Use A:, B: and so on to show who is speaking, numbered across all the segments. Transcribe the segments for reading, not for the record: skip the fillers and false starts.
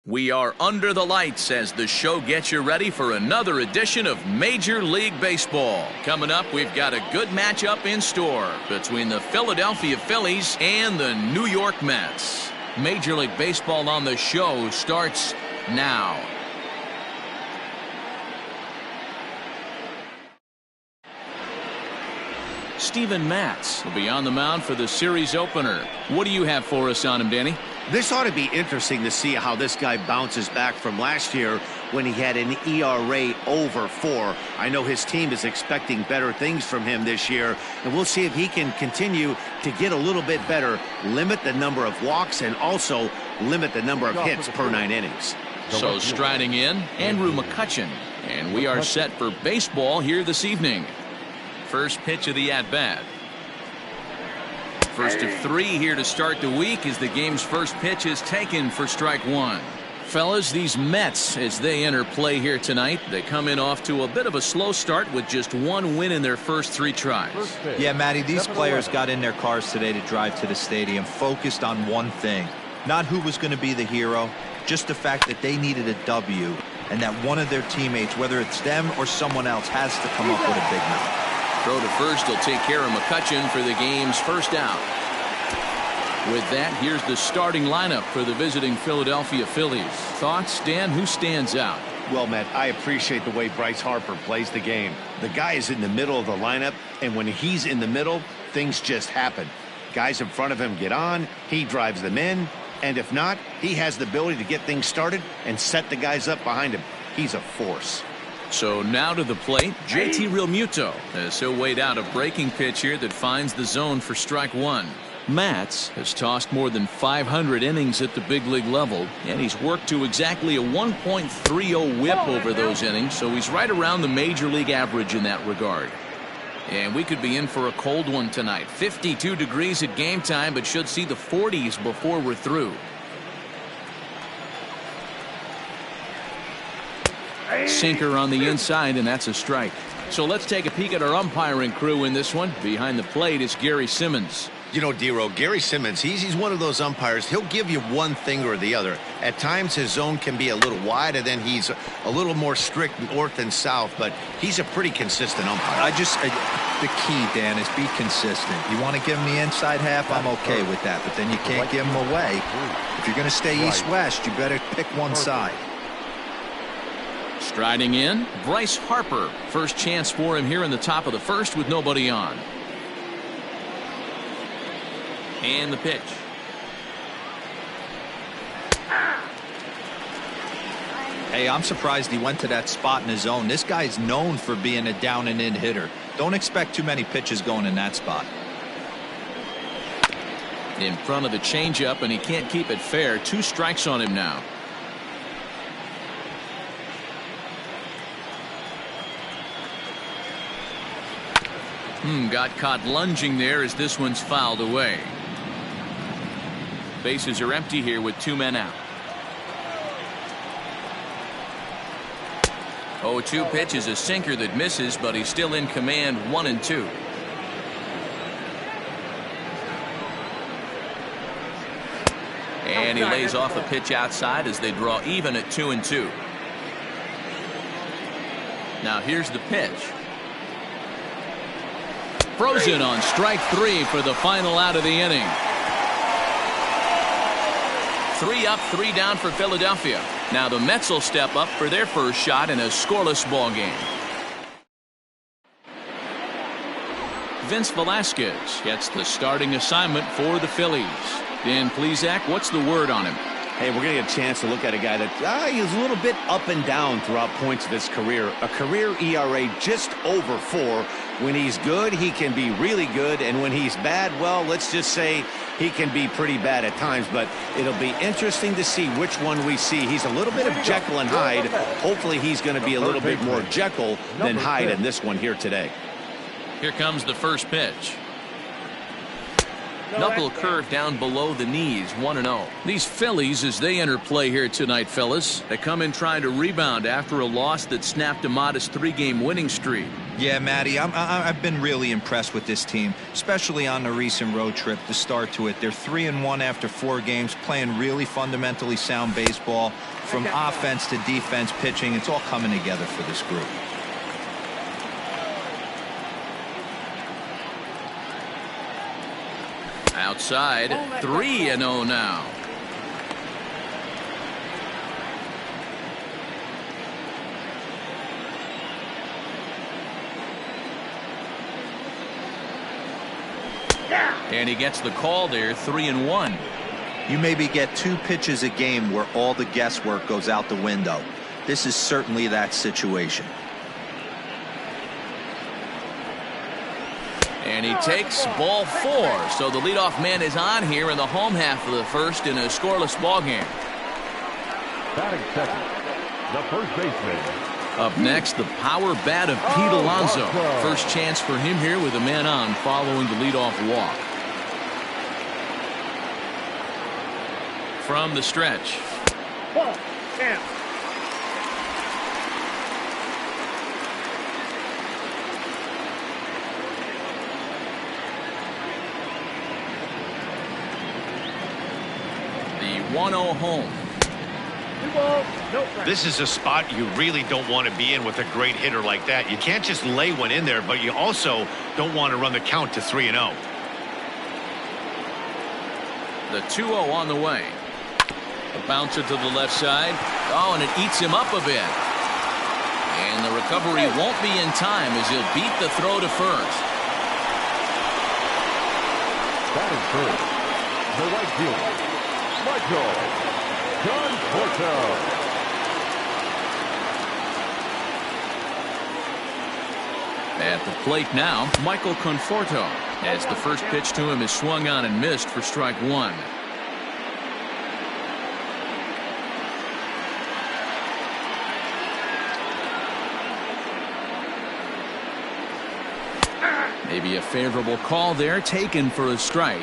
A: We are under the lights as the show gets you ready for another edition of Major League Baseball. Coming up, we've got a good matchup in store between the Philadelphia Phillies and the New York Mets. Major League Baseball on the show starts now. Steven Matz will be on the mound for the series opener. What do you have for us on him, Danny?
B: This ought to be interesting to see how this guy bounces back from last year when he had an ERA over 4. I know his team is expecting better things from him this year, and we'll see if he can continue to get a little bit better, limit the number of walks, and also limit the number of hits per 9 innings.
A: So striding in, Andrew McCutchen, and we are set for baseball here this evening. First pitch of the at-bat. First of 3 here to start the week as the game's first pitch is taken for strike 1. Fellas, these Mets, as they enter play here tonight, they come in off to a bit of a slow start with just 1 win in their first 3 tries.
C: Yeah, Matty, these players got in their cars today to drive to the stadium focused on one thing. Not who was going to be the hero, just the fact that they needed a W and that one of their teammates, whether it's them or someone else, has to come up with a big knock.
A: Throw to first will take care of McCutchen for the game's first out. With that, here's the starting lineup for the visiting Philadelphia Phillies. Thoughts, Dan? Who stands out?
B: Well, Matt, I appreciate the way Bryce Harper plays the game. The guy is in the middle of the lineup, and when he's in the middle, things just happen. Guys in front of him get on, he drives them in, and if not, he has the ability to get things started and set the guys up behind him. He's a force.
A: So now to the plate, JT Realmuto as he'll wait out a breaking pitch here that finds the zone for strike 1. Matz has tossed more than 500 innings at the big league level, and he's worked to exactly a 1.30 whip over those innings, so he's right around the major league average in that regard. And we could be in for a cold one tonight. 52 degrees at game time, but should see the 40s before we're through. Sinker on the inside, and that's a strike. So let's take a peek at our umpiring crew in this one. Behind the plate is Gary Simmons.
B: You know, Dero, Gary Simmons, he's one of those umpires. He'll give you one thing or the other. At times his zone can be a little wide, and then he's a little more strict north and south, but he's a pretty consistent umpire.
C: The key, Dan, is be consistent. You want to give him the inside half, I'm okay with that, but then you can't give him away. If you're going to stay east-west, you better pick one side.
A: Striding in, Bryce Harper. First chance for him here in the top of the first with nobody on. And the pitch.
C: Hey, I'm surprised he went to that spot in his zone. This guy's known for being a down and in hitter. Don't expect too many pitches going in that spot.
A: In front of the changeup, and he can't keep it fair. 2 strikes on him now. Got caught lunging there as this one's fouled away. Bases are empty here with 2 men out. 0-2 pitch is a sinker that misses, but he's still in command. 1-2. And he lays off a pitch outside as they draw even at 2-2. Now here's the pitch. Frozen on strike 3 for the final out of the inning. 3 up, 3 down for Philadelphia. Now the Mets will step up for their first shot in a scoreless ball game. Vince Velasquez gets the starting assignment for the Phillies. Dan Plesac, what's the word on him?
B: Hey, we're going to get a chance to look at a guy that he's a little bit up and down throughout points of his career. A career ERA just over 4. When he's good, he can be really good, and when he's bad, well, let's just say he can be pretty bad at times, but it'll be interesting to see which one we see. He's a little bit of Jekyll and Hyde. Hopefully he's going to be a little bit more Jekyll than Hyde in this one here today.
A: Here comes the first pitch. Knuckle curve down below the knees. 1-0. These Phillies, as they enter play here tonight, fellas, they come in trying to rebound after a loss that snapped a modest 3-game winning streak.
C: Yeah, Matty, I've been really impressed with this team, especially on the recent road trip. The start to it, they're 3-1 after 4 games, playing really fundamentally sound baseball. From offense to defense, pitching, it's all coming together for this group.
A: Outside, 3-0 now. And he gets the call there, 3-1.
C: You maybe get 2 pitches a game where all the guesswork goes out the window. This is certainly that situation.
A: And he takes ball 4. So the leadoff man is on here in the home half of the first in a scoreless ball game.
D: Batting second, the first baseman.
A: Up next, the power bat of Pete Alonso. First chance for him here with a man on following the leadoff walk. From the stretch.
D: Ball, chance.
A: The 1-0 home.
B: This is a spot you really don't want to be in with a great hitter like that. You can't just lay one in there, but you also don't want to run the count to 3-0.
A: The 2-0 on the way. A bouncer to the left side. Oh, and it eats him up a bit. And the recovery won't be in time as he'll beat the throw to first.
D: Batting first, the right fielder, Michael Conforto.
A: At the plate now, Michael Conforto, as the first pitch to him is swung on and missed for strike 1. Maybe a favorable call there, taken for a strike.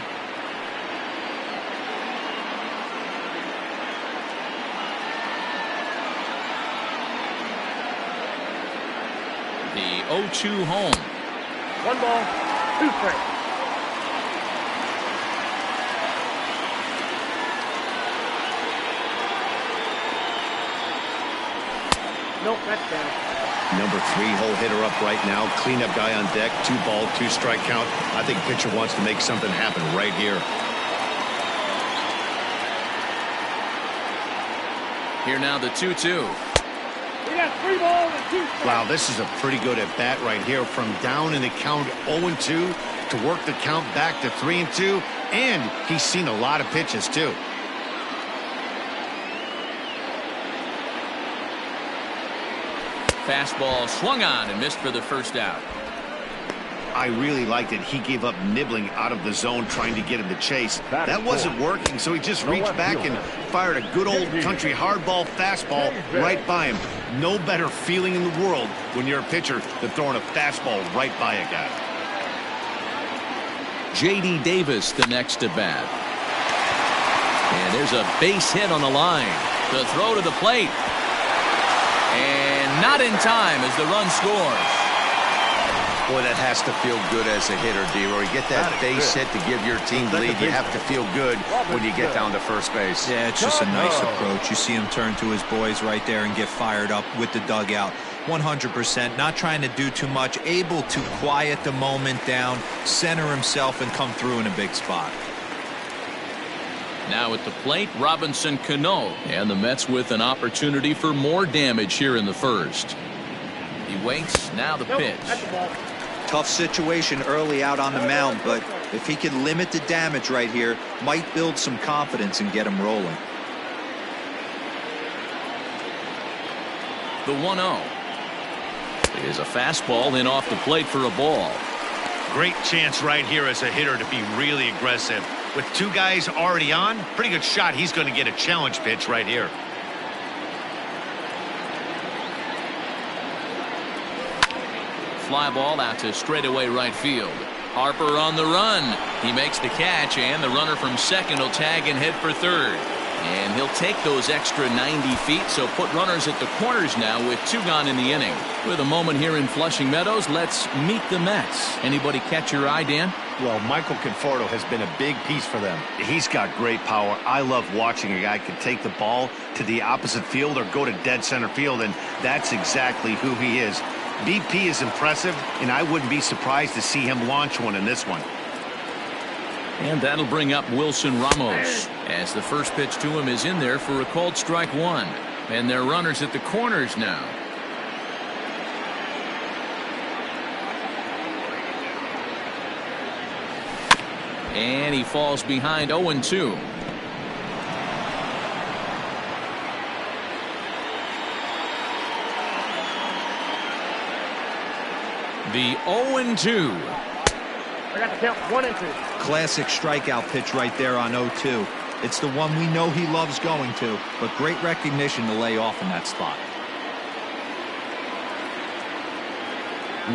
A: The 0-2 home.
D: 1 ball, 2 strikes. Nope, that's down.
B: Number 3 hole hitter up right now. Cleanup guy on deck. 2 ball, 2 strike count. I think pitcher wants to make something happen right here.
A: Here now the 2-2.
D: We got 3 balls and 2 strikes.
B: Wow, this is a pretty good at bat right here. From down in the count 0-2 to work the count back to 3-2. And he's seen a lot of pitches too.
A: Fastball swung on and missed for the first out.
B: I really liked it. He gave up nibbling out of the zone trying to get him to chase. That wasn't working, so he just reached back and fired a good old country hardball fastball right by him. No better feeling in the world when you're a pitcher than throwing a fastball right by a guy.
A: J.D. Davis the next to bat. And there's a base hit on the line. The throw to the plate. And not in time as the run scores.
B: Boy, that has to feel good as a hitter, D-Roy. Get that base hit to give your team the lead. You have to feel good when you get down to first base.
C: Yeah, it's just a nice approach. You see him turn to his boys right there and get fired up with the dugout. 100%, not trying to do too much, able to quiet the moment down, center himself, and come through in a big spot.
A: Now at the plate, Robinson Cano, and the Mets with an opportunity for more damage here in the first. He waits, now the pitch.
C: Tough situation early out on the mound, but if he can limit the damage right here, might build some confidence and get him rolling.
A: The 1-0 is a fastball in off the plate for a ball.
B: Great chance right here as a hitter to be really aggressive. With 2 guys already on, pretty good shot. He's going to get a challenge pitch right here.
A: Fly ball out to straightaway right field. Harper on the run. He makes the catch, and the runner from second will tag and head for third. And he'll take those extra 90 feet, so put runners at the corners now with 2 gone in the inning. With a moment here in Flushing Meadows, let's meet the Mets. Anybody catch your eye, Dan?
B: Well, Michael Conforto has been a big piece for them. He's got great power. I love watching a guy can take the ball to the opposite field or go to dead center field, and that's exactly who he is. BP is impressive, and I wouldn't be surprised to see him launch one in this one.
A: And that'll bring up Wilson Ramos, as the first pitch to him is in there for a called strike 1. And they're runners at the corners now. And he falls behind 0-2. The 0-2.
D: I got the count 1-2.
C: Classic strikeout pitch right there on 0-2. It's the one we know he loves going to, but great recognition to lay off in that spot.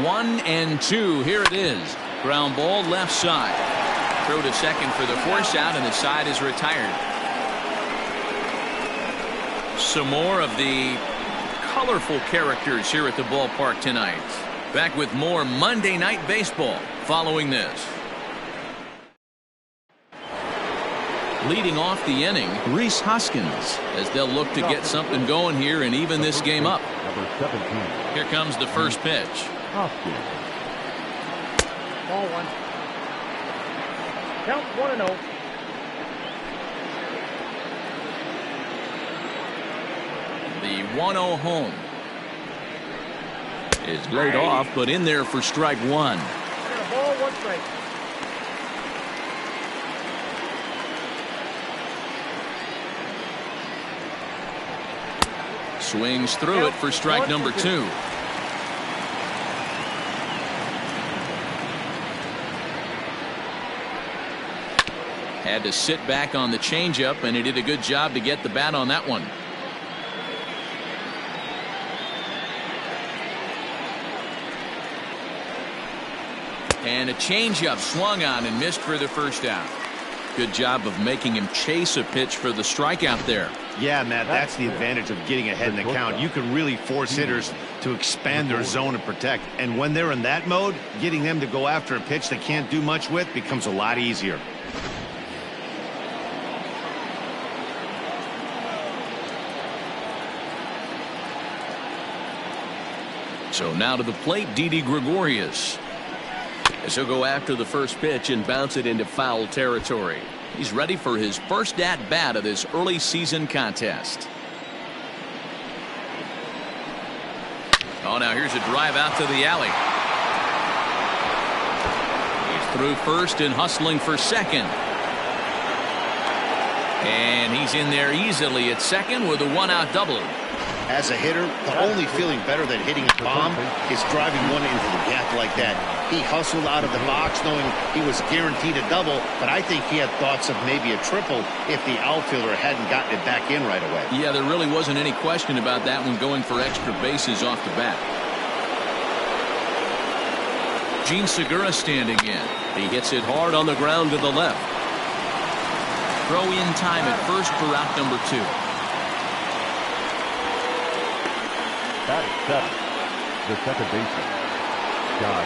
A: 1-2. Here it is. Ground ball left side. Throw to second for the force out, and the side is retired. Some more of the colorful characters here at the ballpark tonight. Back with more Monday Night Baseball following this. Leading off the inning, Rhys Hoskins, as they'll look to get something going here and even this game up.
D: Number 17.
A: Here comes the first pitch.
D: Hoskins. Ball 1. Count 1-0.
A: The 1-0 home is laid off, but in there for strike 1.
D: Ball 1 strike.
A: Swings through it for strike number 2. Had to sit back on the changeup, and he did a good job to get the bat on that one. And a changeup swung on and missed for the first out. Good job of making him chase a pitch for the strikeout there.
B: Yeah, Matt, that's the advantage of getting ahead in the count. You can really force hitters to expand their zone and protect. And when they're in that mode, getting them to go after a pitch they can't do much with becomes a lot easier.
A: So now to the plate, Didi Gregorius, as he'll go after the first pitch and bounce it into foul territory. He's ready for his first at-bat of this early season contest. Oh, now here's a drive out to the alley. He's through first and hustling for second. And he's in there easily at second with a one-out double.
B: As a hitter, the only feeling better than hitting a bomb is driving one into the gap like that. He hustled out of the box knowing he was guaranteed a double, but I think he had thoughts of maybe a triple if the outfielder hadn't gotten it back in right away.
A: Yeah, there really wasn't any question about that one, going for extra bases off the bat. Gene Segura standing in. He hits it hard on the ground to the left. Throw in time at first for out number 2.
D: That is 7. The second baseman, Scott.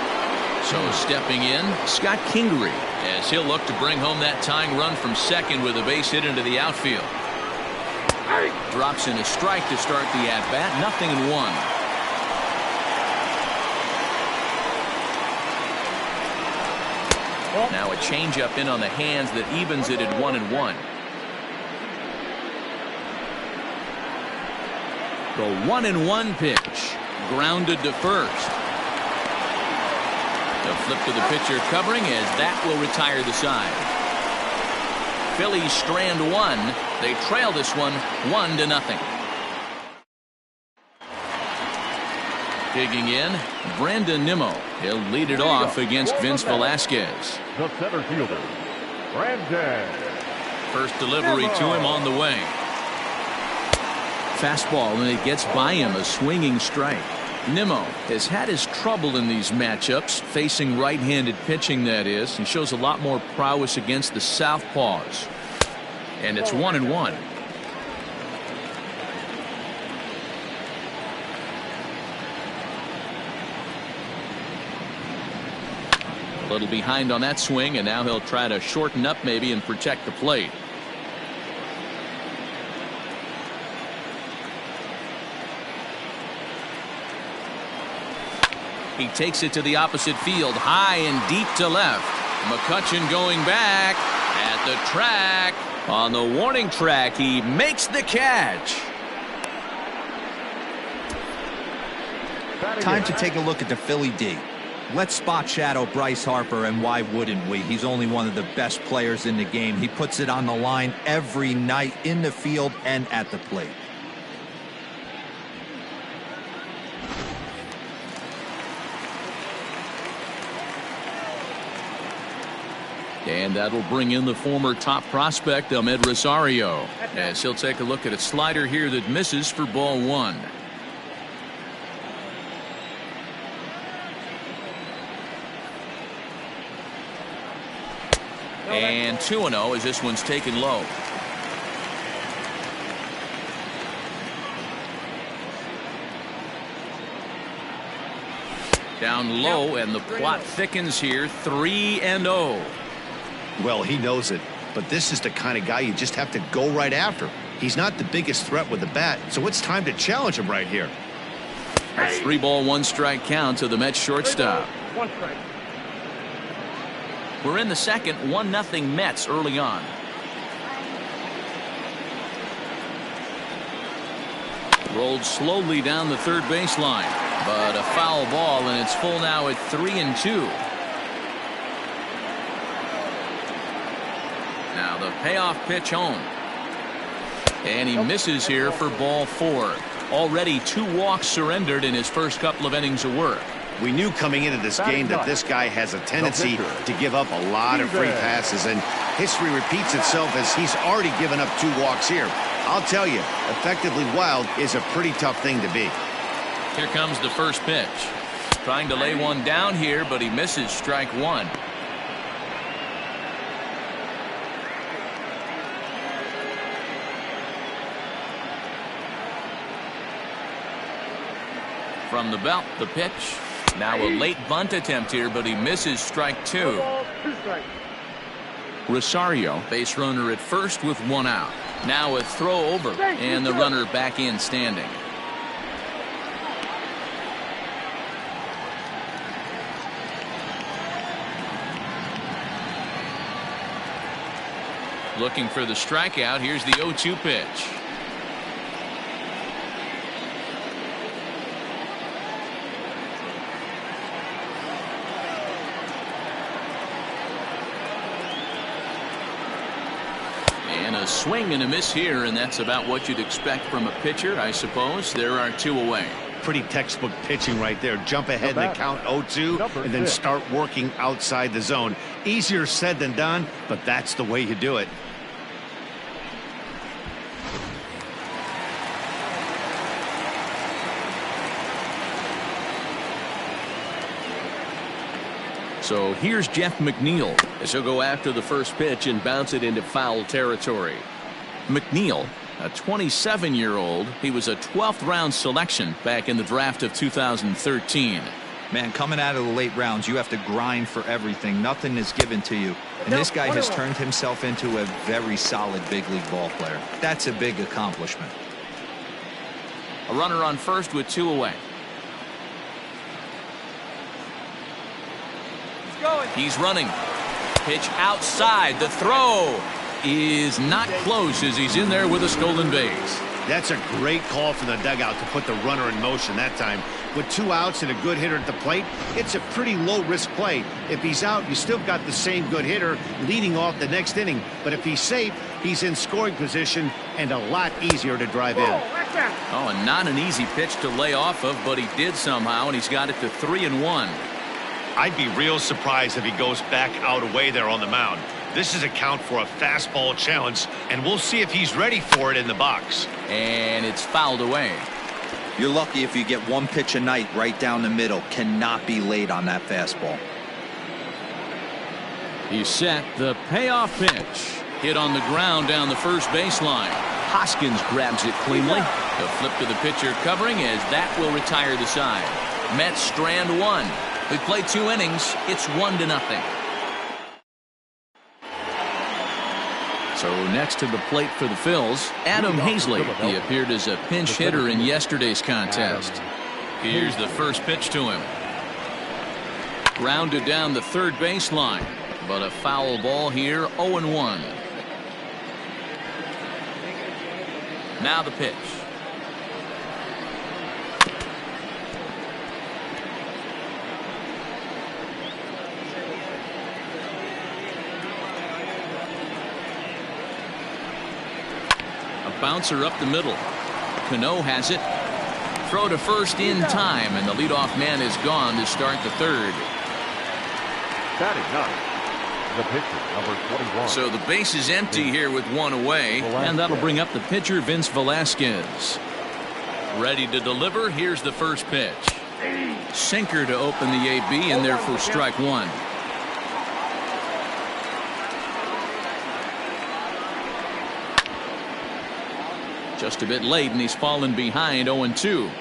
A: So stepping in, Scott Kingery, as he'll look to bring home that tying run from second with a base hit into the outfield. Drops in a strike to start the at-bat. 0-1. Now a changeup in on the hands that evens it at 1-1. The 1-1 pitch, grounded to first. The flip to the pitcher covering, as that will retire the side. Phillies strand 1. They trail this one 1-0. Digging in, Brandon Nimmo. He'll lead it off against Vince Velasquez.
D: The center fielder, Brandon.
A: First delivery to him on the way. Fastball, and it gets by him, a swinging strike. Nimmo has had his trouble in these matchups, facing right-handed pitching, that is. He shows a lot more prowess against the southpaws. And it's 1-1. little behind on that swing, and now he'll try to shorten up maybe and protect the plate. He takes it to the opposite field, high and deep to left. McCutchen going back at the track. On the warning track, he makes the catch.
C: Time to take a look at the Philly D. Let's spot shadow Bryce Harper, and why wouldn't we? He's only one of the best players in the game. He puts it on the line every night in the field and at the plate.
A: And that'll bring in the former top prospect, Ahmed Rosario, as he'll take a look at a slider here that misses for ball 1. And 2-0 as this one's taken low. Down low, and the plot thickens here. 3-0.
B: Well, he knows it, but this is the kind of guy you just have to go right after. He's not the biggest threat with the bat, so it's time to challenge him right here.
A: A 3-ball, 1-strike count to the Mets shortstop.
D: 1 strike.
A: We're in the second, 1-0 Mets early on. Rolled slowly down the third baseline, but a foul ball, and it's full now at 3-2. Now the payoff pitch home. And he misses here for ball 4. Already 2 walks surrendered in his first couple of innings of work.
B: We knew coming into this game that this guy has a tendency to give up a lot of free passes, and history repeats itself as he's already given up 2 walks here. I'll tell you, effectively wild is a pretty tough thing to be.
A: Here comes the first pitch. Trying to lay one down here, but he misses strike 1. From the belt, the pitch. Now a late bunt attempt here, but he misses strike 2. Rosario, base runner at first with 1 out. Now a throw over, and the runner back in standing. Looking for the strikeout. Here's the 0-2 pitch. A swing and a miss here, and that's about what you'd expect from a pitcher, I suppose. There are 2 away.
B: Pretty textbook pitching right there. Jump ahead in the count 0-2 and then start working outside the zone. Easier said than done, but that's the way you do it.
A: So here's Jeff McNeil as he'll go after the first pitch and bounce it into foul territory. McNeil, a 27-year-old, he was a 12th round selection back in the draft of 2013.
C: Man, coming out of the late rounds, you have to grind for everything. Nothing is given to you. And this guy has turned himself into a very solid big league ball player. That's a big accomplishment.
A: A runner on first with 2 away. He's running. Pitch outside. The throw is not close as he's in there with a stolen base.
B: That's a great call from the dugout to put the runner in motion that time. With 2 outs and a good hitter at the plate, it's a pretty low-risk play. If he's out, you still got the same good hitter leading off the next inning. But if he's safe, he's in scoring position and a lot easier to drive in.
A: Oh, and not an easy pitch to lay off of, but he did somehow, and he's got it to 3-1.
E: I'd be real surprised if he goes back out away there on the mound. This is a count for a fastball challenge, and we'll see if he's ready for it in the box.
A: And it's fouled away.
C: You're lucky if you get 1 pitch a night right down the middle. Cannot be late on that fastball.
A: He's set. The payoff pitch. Hit on the ground down the first baseline. Hoskins grabs it cleanly. The flip to the pitcher covering as that will retire the side. Mets strand 1. We played 2 innings. It's 1-0. So next to the plate for the Phillies, Adam Hazley. He appeared as a pinch hitter in yesterday's contest. Here's the first pitch to him. Grounded down the third baseline, but a foul ball here, 0-1. Now the pitch. A bouncer up the middle. Cano has it. Throw to first in time, and the leadoff man is gone to start the third.
D: Batting ninth, the pitcher, number 21.
A: So the base is empty here with one away, and that'll bring up the pitcher, Vince Velasquez. Ready to deliver. Here's the first pitch. Sinker to open the AB, and there for strike one. Just a bit late, and he's fallen behind 0-2.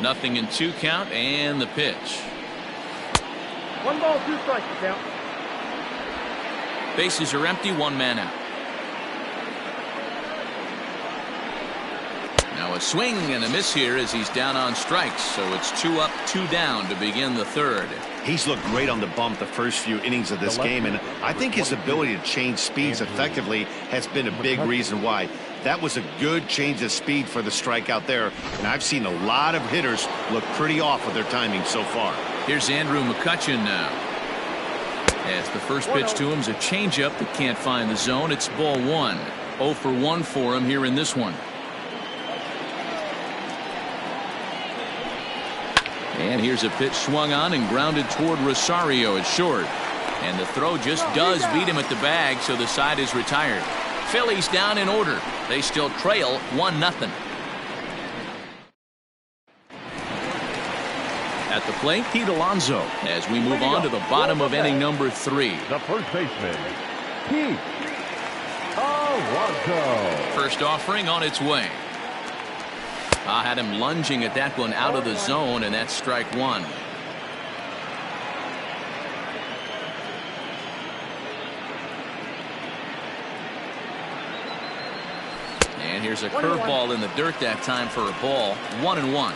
A: Nothing in 2 count, and the pitch.
F: 1 ball, 2 strikes, count.
A: Bases are empty, 1 man out. Now a swing and a miss here as he's down on strikes, so it's 2 up, 2 down to begin the third.
B: He's looked great on the bump the first few innings of this game, and I think his ability to change speeds effectively has been a big reason why. That was a good change of speed for the strikeout there, and I've seen a lot of hitters look pretty off with their timing so far.
A: Here's Andrew McCutchen now. As the first pitch to him is a changeup that can't find the zone. It's ball 1. 0 for 1 for him here in this one. And here's a pitch swung on and grounded toward Rosario at short. And the throw just does beat him at the bag, so the side is retired. Phillies down in order. They still trail 1-0. At the plate, Pete Alonso, as we move on to the bottom of inning number 3.
D: The first baseman, Pete Alonso.
A: First offering on its way. I had him lunging at that one out of the zone, and that's strike 1. And here's a curveball in the dirt that time for a ball. 1-1.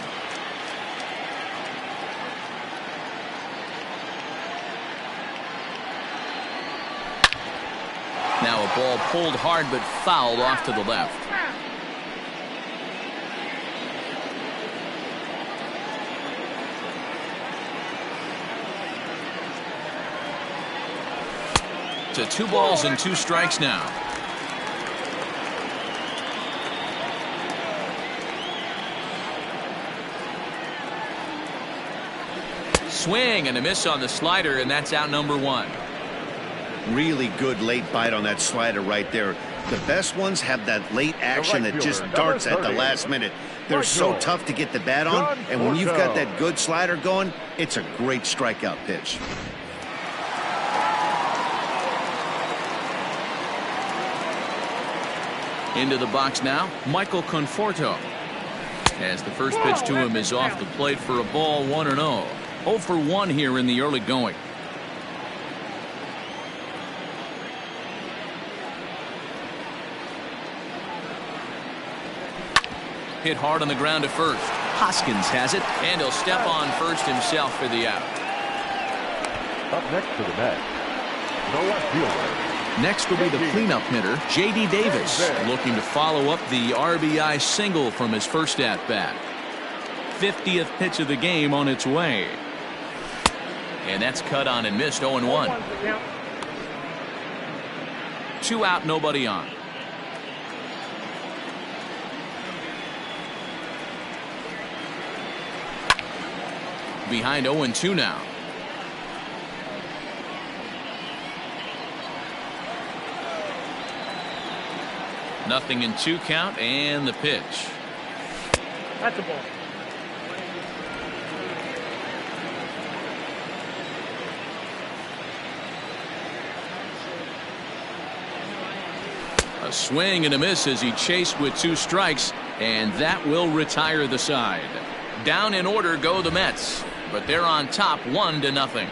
A: Now a ball pulled hard but fouled off to the left. To 2 balls and 2 strikes now. Swing and a miss on the slider, and that's out number 1.
B: Really good late bite on that slider right there. The best ones have that late action that just darts at the last minute. They're so tough to get the bat on, and when you've got that good slider going, it's a great strikeout pitch.
A: Into the box now, Michael Conforto. As the first pitch to him is off the plate for a ball, 1-0. 0 for 1 here in the early going. Hit hard on the ground at first. Hoskins has it, and he'll step on first himself for the out.
D: Up next to the net, the left fielder.
A: Next will be the cleanup hitter, J.D. Davis, looking to follow up the RBI single from his first at-bat. 50th pitch of the game on its way. And that's cut on and missed, 0-1. 2 out, nobody on. Behind 0-2 now. Nothing in 2 count, and the pitch.
F: That's a ball.
A: A swing and a miss as he chased with 2 strikes, and that will retire the side. Down in order go the Mets, but they're on top 1-0.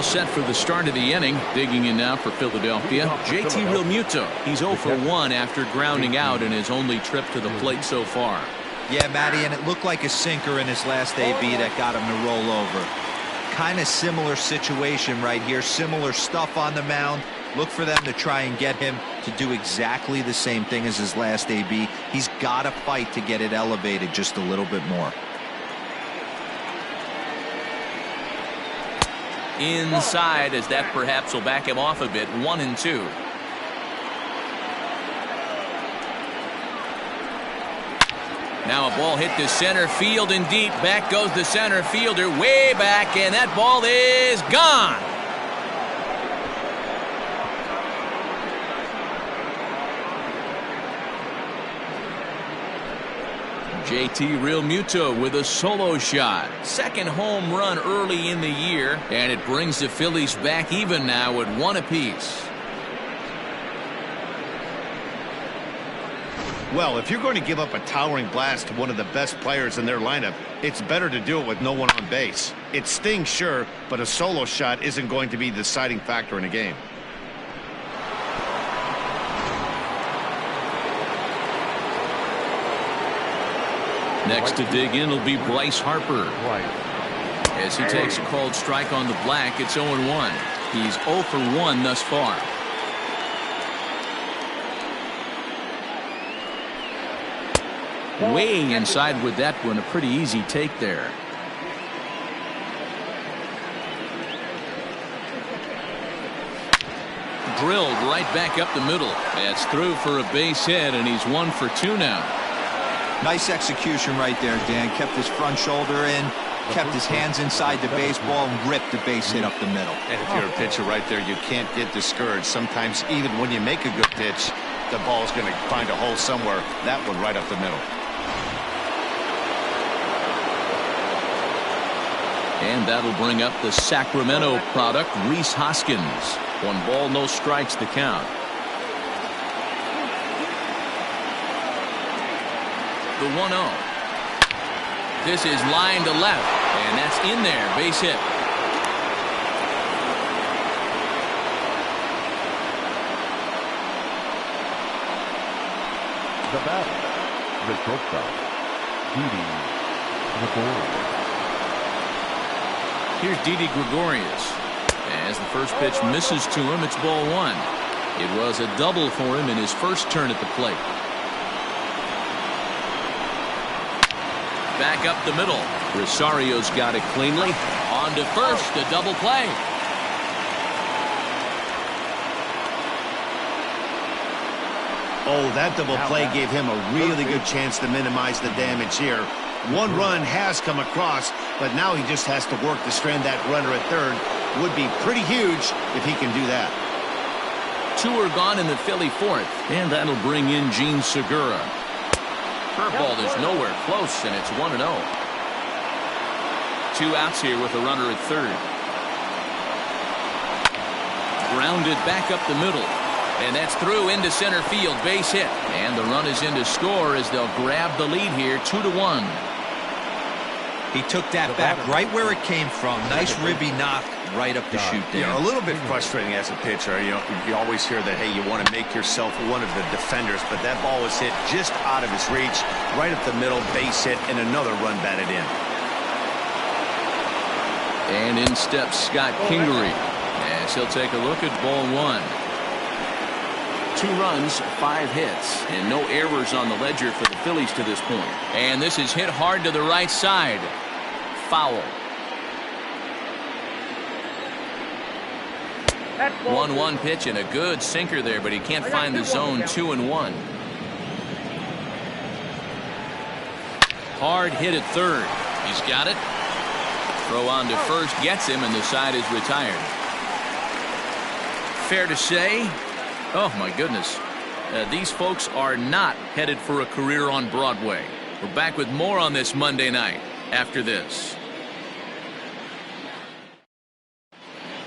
A: all set for the start of the inning. Digging in now for Philadelphia, JT Realmuto. He's 0 for 1 after grounding out in his only trip to the plate so far.
C: Yeah, Matty, and it looked like a sinker in his last AB that got him to roll over. Kind of similar situation right here. Similar stuff on the mound. Look for them to try and get him to do exactly the same thing as his last AB. He's got to fight to get it elevated just a little bit more.
A: Inside, as that perhaps will back him off a bit. 1-2. Now a ball hit to center field and deep. Back goes the center fielder way back, and that ball is gone. JT Realmuto with a solo shot. Second home run early in the year, and it brings the Phillies back even now at 1 apiece.
B: Well, if you're going to give up a towering blast to one of the best players in their lineup, it's better to do it with no one on base. It stings, sure, but a solo shot isn't going to be the deciding factor in a game.
A: Next to dig in will be Bryce Harper. As he takes a called strike on the black, it's 0-1. He's 0 for 1 thus far. Way inside with that one. A pretty easy take there. Drilled right back up the middle. That's through for a base hit, and he's 1 for 2 now.
C: Nice execution right there, Dan. Kept his front shoulder in, kept his hands inside the baseball, and ripped the base hit up the middle.
B: And if you're a pitcher right there, you can't get discouraged. Sometimes even when you make a good pitch, the ball's going to find a hole somewhere. That one right up the middle.
A: And that'll bring up the Sacramento product, Rhys Hoskins. 1 ball, no strikes to count. The 1-0. This is line to left, and that's in there. Base hit.
D: The batter, the shortstop, Didi Gregorius.
A: Here's Didi Gregorius. As the first pitch misses to him, it's ball 1. It was a double for him in his first turn at the plate. Back up the middle. Rosario's got it cleanly. On to first, a double play.
B: Oh, that double play gave him a really good chance to minimize the damage here. 1 run has come across, but now he just has to work to strand that runner at third. Would be pretty huge if he can do that.
A: 2 are gone in the Philly 4th, and that'll bring in Gene Segura. Curveball is nowhere close, and it's 1-0. 2 outs here with a runner at third. Grounded back up the middle, and that's through into center field. Base hit, and the run is in to score as they'll grab the lead here, 2-1.
C: He took that back right where it came from. Nice ribby knock right up the chute there.
B: Yeah, a little bit frustrating as a pitcher. You always hear that, hey, you want to make yourself one of the defenders, but that ball was hit just out of his reach, right up the middle, base hit, and another run batted in.
A: And in steps Scott Kingery, as he'll take a look at ball 1. 2 runs, 5 hits, and no errors on the ledger for the Phillies to this point. And this is hit hard to the right side. Foul. 1-1 pitch and a good sinker there, but he can't find the zone. 2-1. Hard hit at third. He's got it. Throw on to first gets him, and the side is retired. Fair to say, oh my goodness, these folks are not headed for a career on Broadway. We're back with more on this Monday night after this.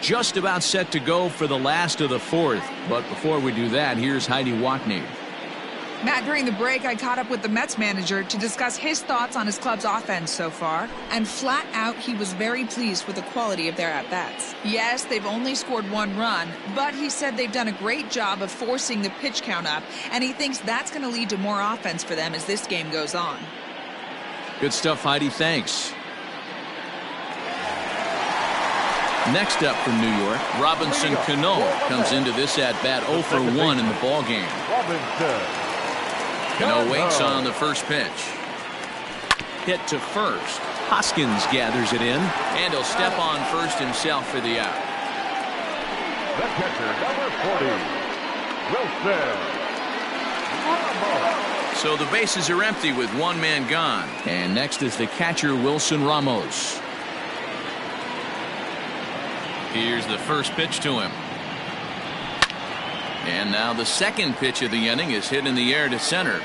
A: Just about set to go for the last of the 4th, but before we do that, here's Heidi Watney.
G: Matt, during the break, I caught up with the Mets manager to discuss his thoughts on his club's offense so far, and flat out, he was very pleased with the quality of their at-bats. Yes, they've only scored 1 run, but he said they've done a great job of forcing the pitch count up, and he thinks that's going to lead to more offense for them as this game goes on.
A: Good stuff, Heidi. Thanks. Next up from New York, Robinson Cano comes into this at-bat 0 for 1 in the ballgame. Cano waits on the first pitch. Hit to first. Hoskins gathers it in, and he'll step on first himself for the out.
D: The catcher, number 40, Wilson Ramos.
A: So the bases are empty with 1 man gone. And next is the catcher, Wilson Ramos. Here's the first pitch to him. And now the second pitch of the inning is hit in the air to center.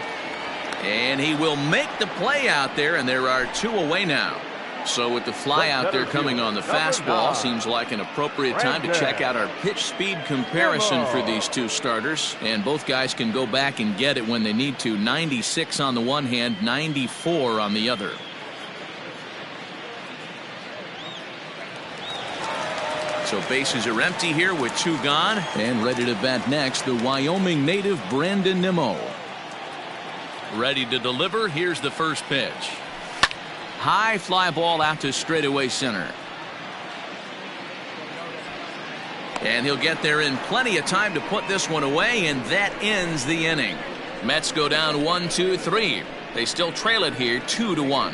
A: And he will make the play out there, and there are 2 away now. So with the fly out there coming on the fastball, seems like an appropriate time to check out our pitch speed comparison for these 2 starters. And both guys can go back and get it when they need to. 96 on the one hand, 94 on the other. So bases are empty here with 2 gone, and ready to bat next, the Wyoming native Brandon Nimmo. Ready to deliver. Here's the first pitch. High fly ball out to straightaway center. And he'll get there in plenty of time to put this one away, and that ends the inning. Mets go down 1, 2, 3. They still trail it here 2 to 1.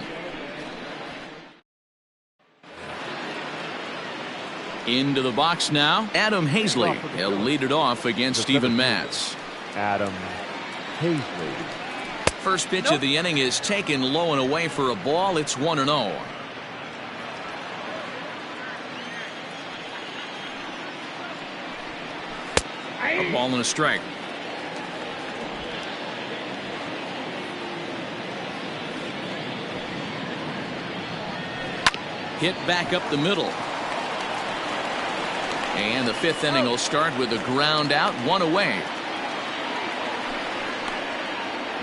A: Into the box now, Adam Hazley. He'll lead it off against Steven Matz.
D: Adam Hazley.
A: First pitch of the inning is taken low and away for a ball. It's 1-0. A ball and a strike. Hit back up the middle. And the 5th inning will start with a ground out, 1 away.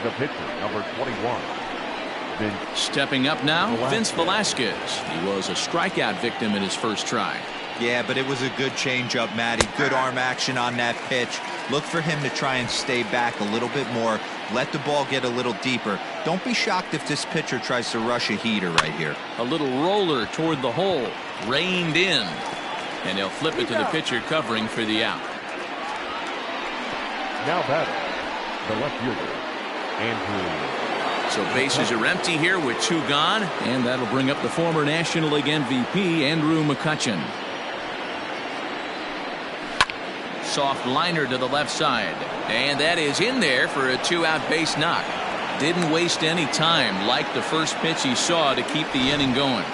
D: The pitcher, number 21.
A: Stepping up now, Vince Velasquez. He was a strikeout victim in his first try.
C: Yeah, but it was a good changeup, Matty. Good arm action on that pitch. Look for him to try and stay back a little bit more. Let the ball get a little deeper. Don't be shocked if this pitcher tries to rush a heater right here.
A: A little roller toward the hole. Reined in. And he'll flip it to the pitcher covering for the out.
D: Now batting, the left fielder, Andrew.
A: So bases are empty here with 2 gone, and that'll bring up the former National League MVP, Andrew McCutchen. Soft liner to the left side, and that is in there for a 2-out base knock. Didn't waste any time, like the first pitch he saw, to keep the inning going.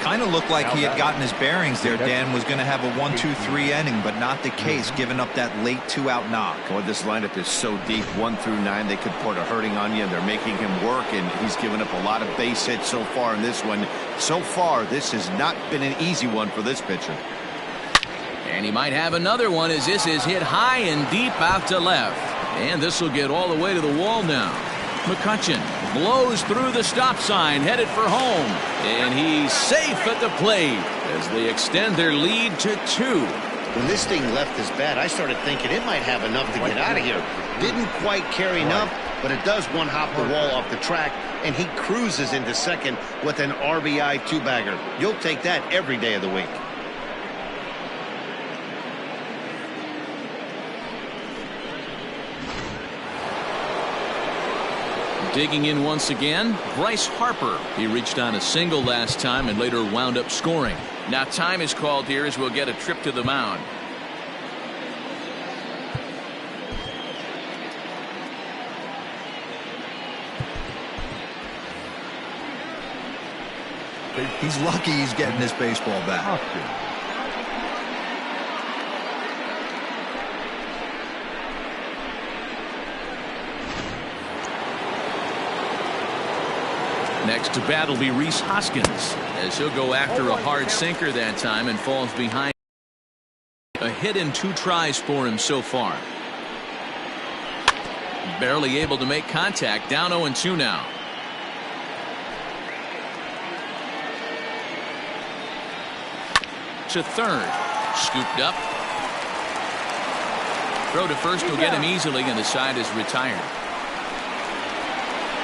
C: Kind of looked like he had gotten his bearings there. Dan was going to have a 1-2-3 inning, but not the case, giving up that late 2-out knock.
B: Boy, this lineup is so deep, 1 through 9. They could put a hurting on you, and they're making him work, and he's given up a lot of base hits so far in this one. So far, this has not been an easy one for this pitcher.
A: And he might have another one as this is hit high and deep out to left. And this will get all the way to the wall now. McCutchen blows through the stop sign, headed for home, and he's safe at the plate as they extend their lead to 2.
H: When this thing left his bat, I started thinking it might have enough to get out of here. Didn't quite carry enough, but it does one-hop the wall off the track, and he cruises into second with an RBI 2-bagger. You'll take that every day of the week.
A: Digging in once again, Bryce Harper. He reached on a single last time and later wound up scoring. Now time is called here as we'll get a trip to the mound.
C: He's lucky he's getting this baseball back.
A: Next to bat will be Rhys Hoskins as he'll go after a hard sinker that time and falls behind. A hit in 2 tries for him so far. Barely able to make contact. Down 0-2 now. To third. Scooped up. Throw to first will get him easily, and the side is retired.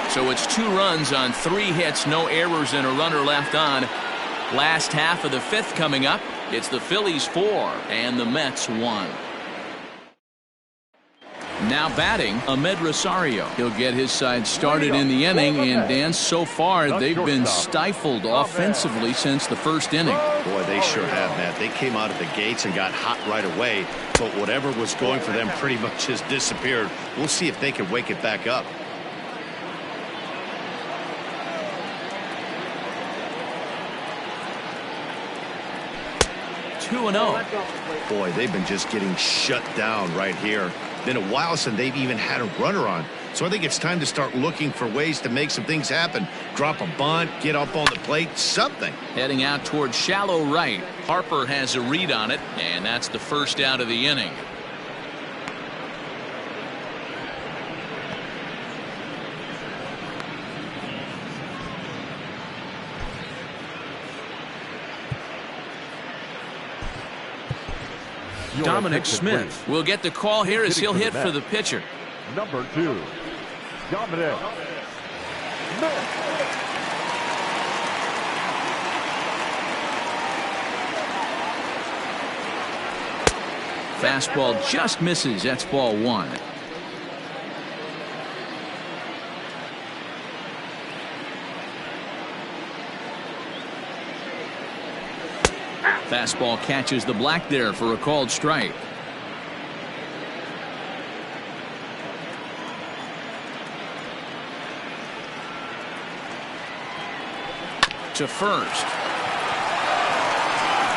A: So it's 2 runs on 3 hits, no errors, and a runner left on. Last half of the 5th coming up. It's the Phillies 4 and the Mets 1. Now batting, Ahmed Rosario. He'll get his side started in the inning, and Dan, so far they've been stifled offensively since the first inning.
B: Boy, they sure have, Matt. They came out of the gates and got hot right away, but whatever was going for them pretty much has disappeared. We'll see if they can wake it back up.
A: Two and 0.
B: Boy, they've been just getting shut down right here. Been a while since they've even had a runner on. So I think it's time to start looking for ways to make some things happen. Drop a bunt, get up on the plate, something.
A: Heading out towards shallow right. Harper has a read on it, and that's the first out of the inning. Dominic Smith will get the call here as he'll hit for the pitcher.
D: Number 2, Dominic Smith.
A: Fastball just misses. That's ball 1. Fastball catches the black there for a called strike. To first.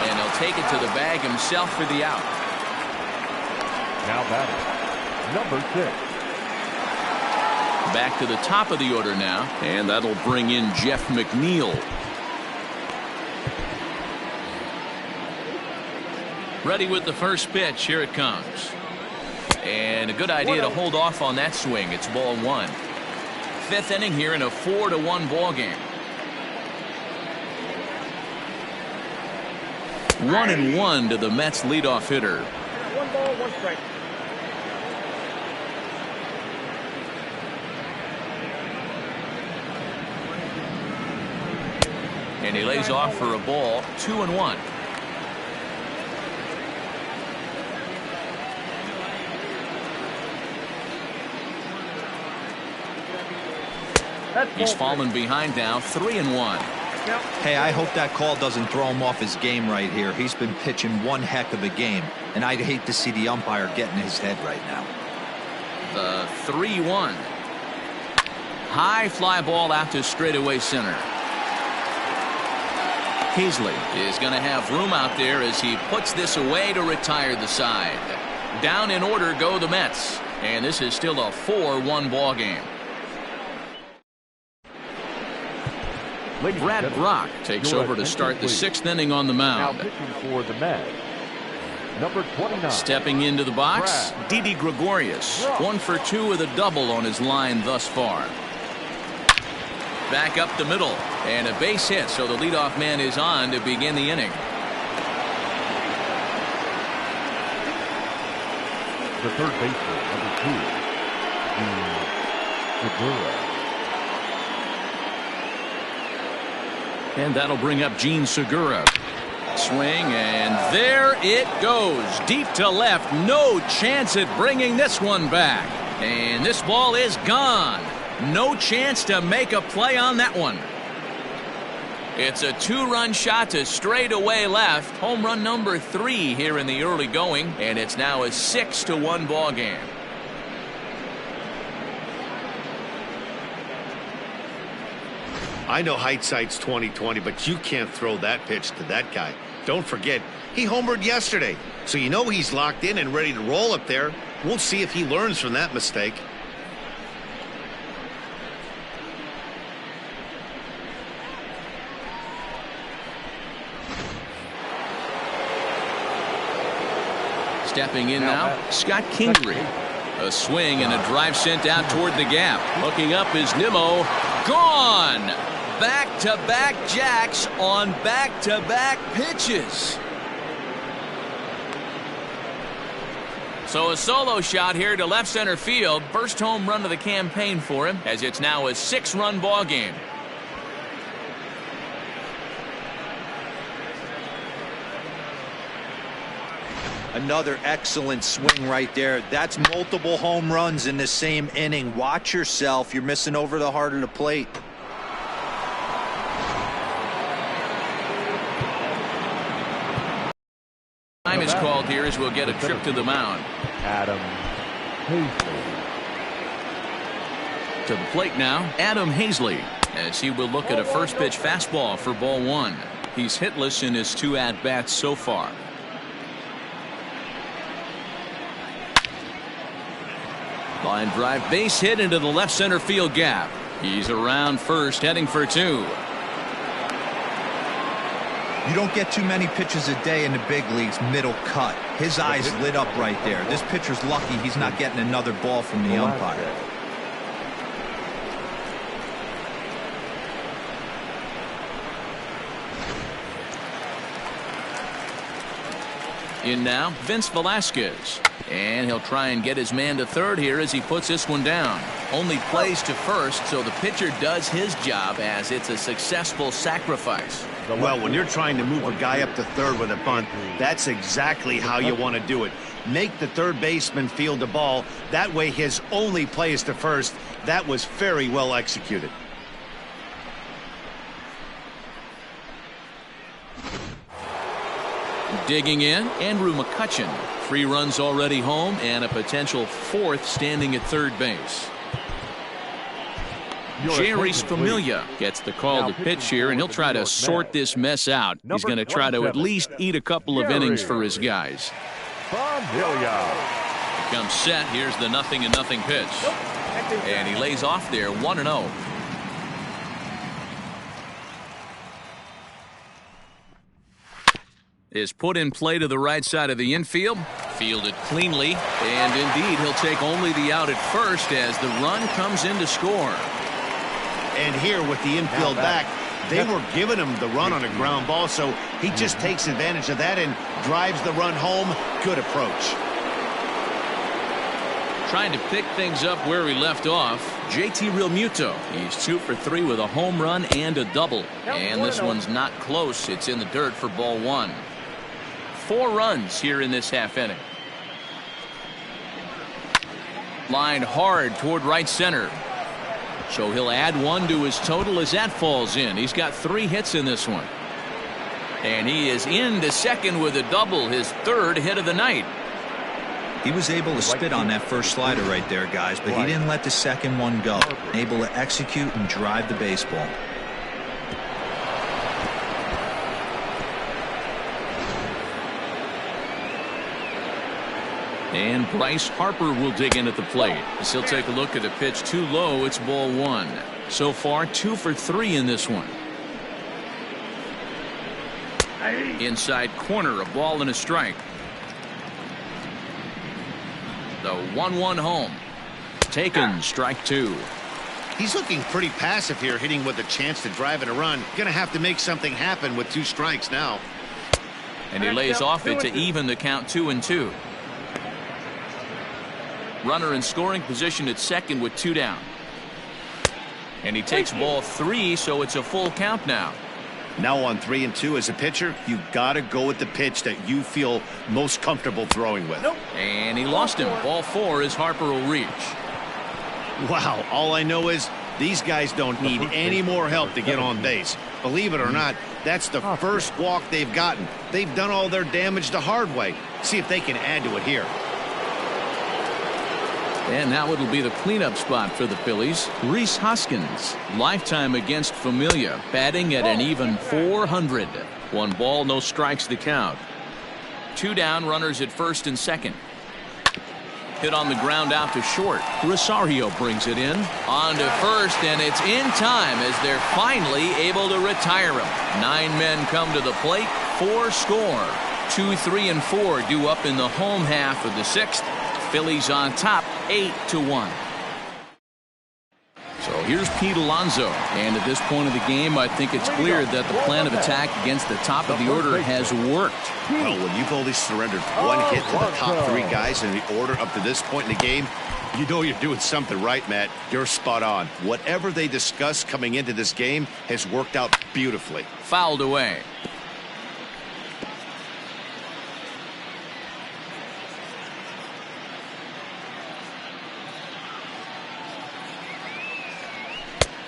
A: And he'll take it to the bag himself for the out.
D: Now batting, number 6.
A: Back to the top of the order now, and that'll bring in Jeff McNeil. Ready with the first pitch. Here it comes. And a good idea to hold off on that swing. It's ball 1. 5th inning here in a 4-1 ball game. 1-1 to the Mets leadoff hitter.
F: 1 ball, 1 strike.
A: And he lays off for a ball. 2-1. He's fallen behind now. 3-1.
C: Hey, I hope that call doesn't throw him off his game right here. He's been pitching one heck of a game, and I'd hate to see the umpire get in his head right now.
A: The 3-1. High fly ball out to straightaway center. Heasley is going to have room out there as he puts this away to retire the side. Down in order go the Mets, and this is still a 4-1 ball game. Brad Brock takes over to start the 6th inning on the mound.
D: Now pitching for the Mets, number 29.
A: Stepping into the box, Didi Gregorius. 1 for 2 with a double on his line thus far. Back up the middle, and a base hit, so the leadoff man is on to begin the inning.
D: The third baseman, number 2, Segura.
A: And that'll bring up Gene Segura. Swing, and there it goes. Deep to left. No chance at bringing this one back. And this ball is gone. No chance to make a play on that one. It's a 2-run shot to straightaway left. Home run number 3 here in the early going. And it's now a 6-1 ball game.
B: I know hindsight's 20/20, but you can't throw that pitch to that guy. Don't forget, he homered yesterday, so you know he's locked in and ready to roll up there. We'll see if he learns from that mistake.
A: Stepping in now, Scott Kingery. A swing and a drive sent out toward the gap. Looking up is Nimmo. Gone! Back-to-back jacks on back-to-back pitches. So a solo shot here to left center field. First home run of the campaign for him, as it's now a 6-run ball game.
C: Another excellent swing right there. That's multiple home runs in the same inning. Watch yourself. You're missing over the heart of the plate.
A: Time is called here as we'll get a trip to the mound.
D: Adam Hazley.
A: To the plate now, Adam Hazley, as he will look at a first pitch fastball for ball 1. He's hitless in his 2 at-bats so far. Line drive, base hit into the left center field gap. He's around first, heading for 2.
C: You don't get too many pitches a day in the big leagues middle cut. His eyes lit up right there. This pitcher's lucky he's not getting another ball from the umpire.
A: In now, Vince Velasquez. And he'll try and get his man to third here as he puts this one down. Only plays to first, so the pitcher does his job as it's a successful sacrifice.
B: Well, when you're trying to move a guy up to third with a bunt, that's exactly how you want to do it. Make the third baseman field the ball. That way his only play is to first. That was very well executed.
A: Digging in, Andrew McCutchen. 3 runs already home and a potential 4th standing at third base. Jeurys Familia gets the call to pitch here, and he'll try to sort this mess out. He's going to try to at least eat a couple of innings for his guys.
D: Familia.
A: Comes set. Here's the 0-0 pitch. And he lays off there 1-0. Is put in play to the right side of the infield. Fielded cleanly. And indeed, he'll take only the out at first as the run comes in to score.
B: And here with the infield back, they were giving him the run on a ground ball, so he just takes advantage of that and drives the run home. Good approach.
A: Trying to pick things up where he left off, JT Realmuto. He's 2 for 3 with a home run and a double. And this one's not close. It's in the dirt for ball 1. 4 runs here in this half inning. Line hard toward right center. So he'll add 1 to his total as that falls in. He's got 3 hits in this one. And he is into second with a double, his 3rd hit of the night.
C: He was able to spit on that first slider right there, guys, but he didn't let the second one go. Able to execute and drive the baseball.
A: And Bryce Harper will dig in at the plate. As he'll take a look at a pitch too low. It's ball 1. So far 2 for 3 in this one. Inside corner, a ball and a strike. The 1-1 home. Taken, strike 2.
H: He's looking pretty passive here, hitting with a chance to drive in a run. Gonna have to make something happen with 2 strikes now.
A: And he lays off it to even the count 2-2. Runner in scoring position at second with 2 down. And he takes ball 3, so it's a full count now.
B: Now on 3-2 as a pitcher, you got to go with the pitch that you feel most comfortable throwing with.
A: And he lost him. Ball 4 as Harper will reach.
B: Wow, all I know is these guys don't need any more help to get on base. Believe it or not, that's the first walk they've gotten. They've done all their damage the hard way. See if they can add to it here.
A: And now it'll be the cleanup spot for the Phillies. Rhys Hoskins, lifetime against Familia, batting at an even 400. 1 ball, no strikes the count. 2 down, runners at first and second. Hit on the ground out to short. Rosario brings it in. On to first, and it's in time as they're finally able to retire him. 9 men come to the plate, 4 score. 2, 3, and 4 due up in the home half of the 6th. Phillies on top 8-1. So here's Pete Alonso, and at this point of the game, I think it's clear that the plan of attack against the top of the order has worked.
B: Well, when you've only surrendered one hit to the top three guys in the order up to this point in the game, you know you're doing something right, Matt. You're spot on. Whatever they discussed coming into this game has worked out beautifully.
A: Fouled away.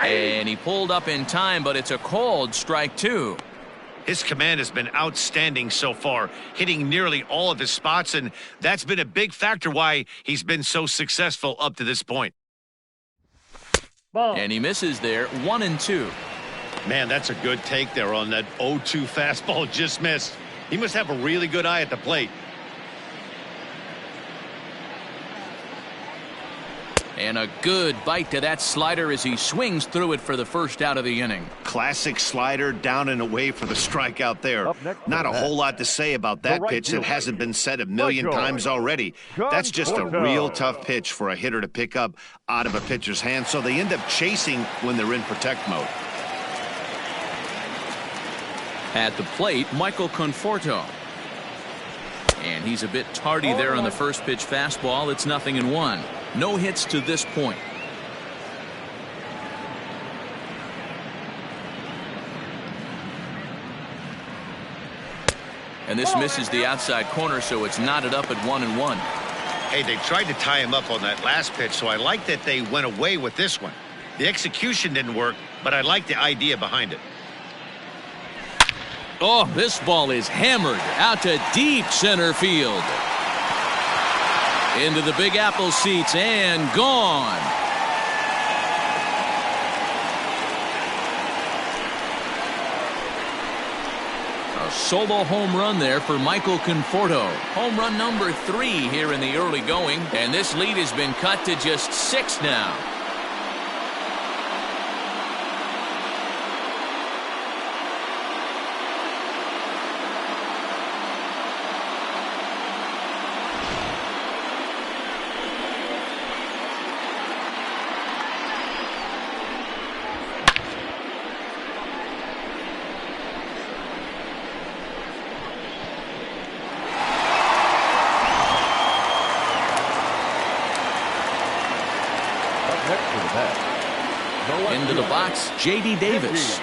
A: And he pulled up in time, but it's a called strike two.
E: His command has been outstanding so far, hitting nearly all of his spots, and that's been a big factor why he's been so successful up to this point.
A: And he misses there, 1-2.
E: Man, that's a good take there on that 0-2 fastball, just missed. He must have a really good eye at the plate.
A: And a good bite to that slider as he swings through it for the first out of the inning.
B: Classic slider, down and away for the strikeout there. Not a whole lot to say about that pitch that hasn't been said a million times already. That's just a real tough pitch for a hitter to pick up out of a pitcher's hand, so they end up chasing when they're in protect mode.
A: At the plate, Michael Conforto. And he's a bit tardy there on the first pitch fastball. It's 0-1. No hits to this point. And this misses the outside corner, so it's knotted up at 1-1.
E: Hey, they tried to tie him up on that last pitch, so I like that they went away with this one. The execution didn't work, but I like the idea behind it.
A: Oh, this ball is hammered out to deep center field. Into the Big Apple seats and gone. A solo home run there for Michael Conforto. Home run number 3 here in the early going, and this lead has been cut to just 6 now. Into the box, J.D. Davis.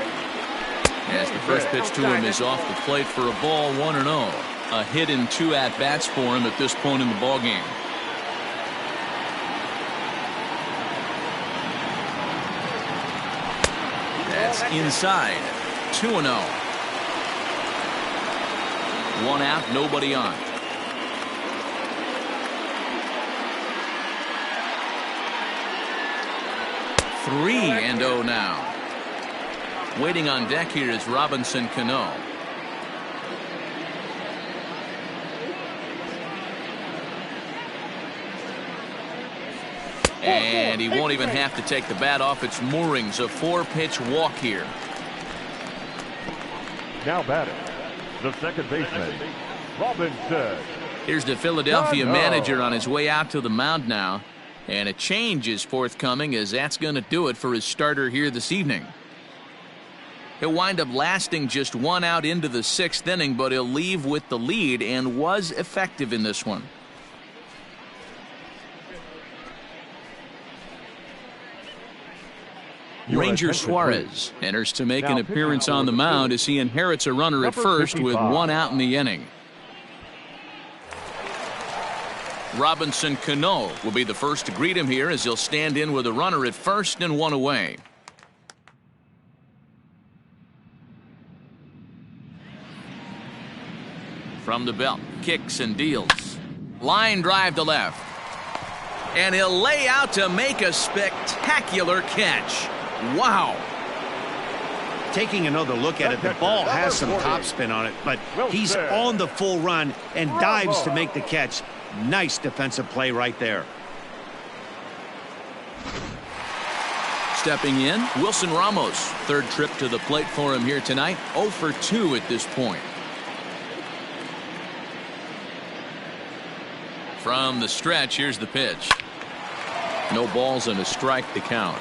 A: As the first pitch to him is off the plate for a ball, 1-0. A hit in 2 at-bats for him at this point in the ballgame. That's inside. 2-0. 1 out, nobody on. 3-0 now. Waiting on deck here is Robinson Cano. And he won't even have to take the bat off its moorings. A 4-pitch walk here.
D: Now batting, the second baseman, Robinson.
A: Here's the Philadelphia manager on his way out to the mound now. And a change is forthcoming, as that's going to do it for his starter here this evening. He'll wind up lasting just 1 out into the 6th inning, but he'll leave with the lead and was effective in this one. Ranger Suarez enters to make an appearance on the mound as he inherits a runner at first with 1 out in the inning. Robinson Cano will be the first to greet him here as he'll stand in with a runner at first and 1 away. From the belt, kicks and deals. Line drive to left. And he'll lay out to make a spectacular catch. Wow.
B: Taking another look at it, the ball has some topspin on it, but he's on the full run and dives to make the catch. Nice defensive play right there.
A: Stepping in, Wilson Ramos. Third trip to the plate for him here tonight. 0 for 2 at this point. From the stretch, here's the pitch. No balls and a strike to count.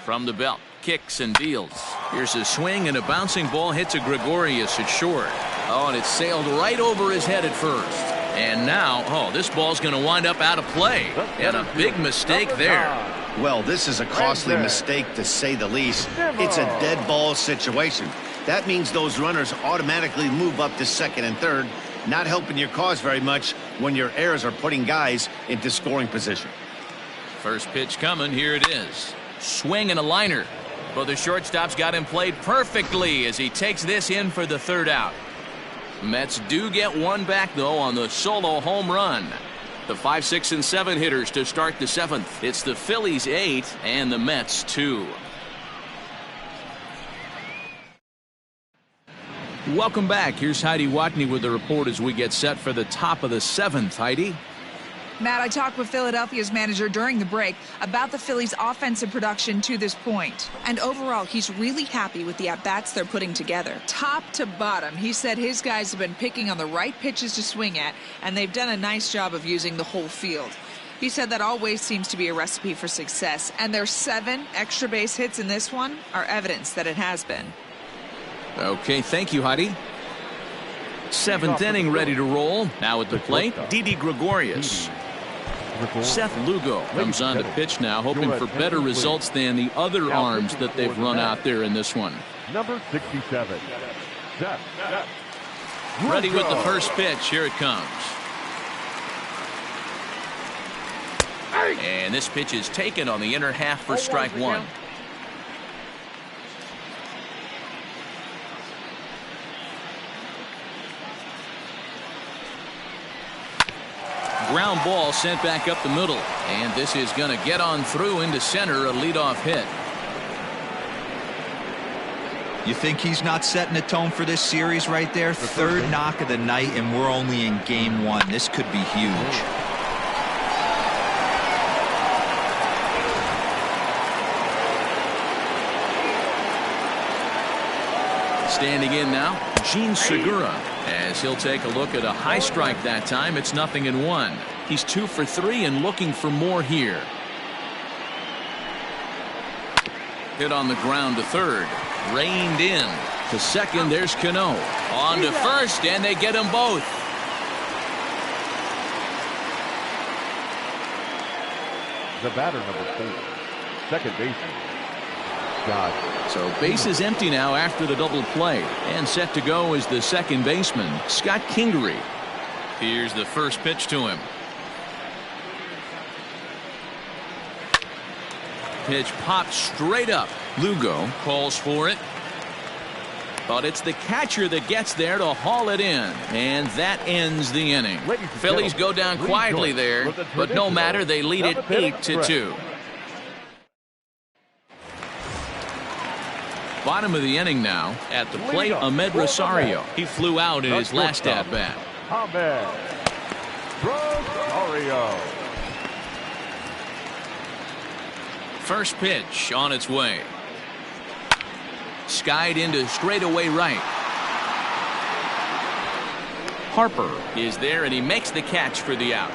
A: From the belt, kicks and deals. Here's a swing, and a bouncing ball hits a Gregorius at short. Oh, and it sailed right over his head at first. And now, this ball's going to wind up out of play. And a big mistake there.
H: Well, this is a costly mistake, to say the least. It's a dead ball situation. That means those runners automatically move up to second and third, not helping your cause very much when your errors are putting guys into scoring position.
A: First pitch coming. Here it is. Swing and a liner. But the shortstop's got him played perfectly as he takes this in for the third out. Mets do get one back, though, on the solo home run. The 5, 6, and 7 hitters to start the 7th. It's the Phillies 8 and the Mets 2. Welcome back. Here's Heidi Watney with the report as we get set for the top of the 7th. Heidi?
G: Matt, I talked with Philadelphia's manager during the break about the Phillies' offensive production to this point. And overall, he's really happy with the at-bats they're putting together. Top to bottom, he said his guys have been picking on the right pitches to swing at, and they've done a nice job of using the whole field. He said that always seems to be a recipe for success, and their 7 extra base hits in this one are evidence that it has been.
A: Okay, thank you, Heidi. 7th inning ready to roll. Now at the plate, Didi Gregorius. Seth Lugo comes on to pitch now, hoping for better results than the other arms that they've run out there in this one.
D: Number 67. Seth.
A: Ready with the first pitch. Here it comes. And this pitch is taken on the inner half for strike one. Ground ball sent back up the middle, and this is going to get on through into center, a leadoff hit.
C: You think he's not setting the tone for this series right there? Third knock of the night, and we're only in game 1. This could be huge.
A: Standing in now, Gene Segura, as he'll take a look at a high strike that time. It's 0-1. He's 2 for 3 and looking for more here. Hit on the ground to third. Reined in. To second, there's Cano. On to first, and they get them both.
D: The batter, number 4. Second baseman.
A: So base is empty now after the double play, and set to go is the second baseman, Scott Kingery. Here's the first pitch to him. Pitch popped straight up. Lugo calls for it, but it's the catcher that gets there to haul it in, and that ends the inning. Phillies go down quietly there, but no matter, they lead it 8-2. Bottom of the inning now. At the plate, Ahmed Rosario. He flew out in his last at-bat.
D: Ahmed Rosario.
A: First pitch on its way. Skied into straightaway right. Harper is there, and he makes the catch for the out.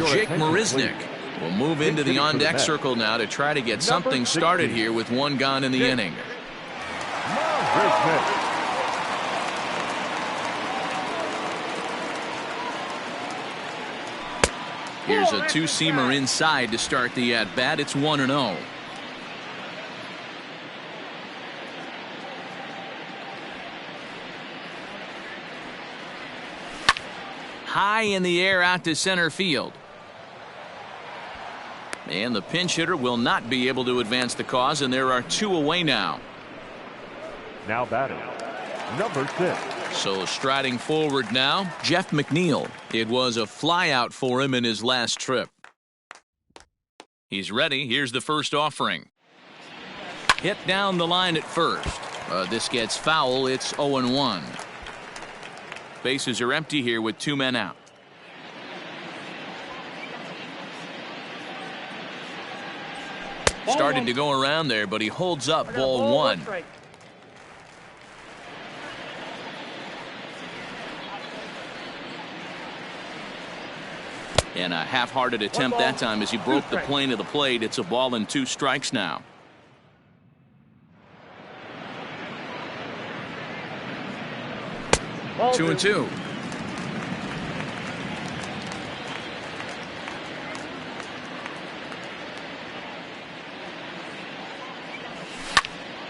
A: Jake Marisnick will move into the on-deck circle now to try to get something started here with one gone in the inning. Here's a two-seamer inside to start the at-bat. It's 1-0. High in the air out to center field. And the pinch hitter will not be able to advance the cause, and there are 2 away now.
D: Now batting, number 6.
A: So striding forward now, Jeff McNeil. It was a flyout for him in his last trip. He's ready. Here's the first offering. Hit down the line at first. This gets foul. It's 0-1. Bases are empty here with 2 men out. Started to go around there, but he holds up ball 1. And a half-hearted attempt that time as he broke the plane of the plate. It's a ball and 2 strikes now.
F: Ball
A: 2-2.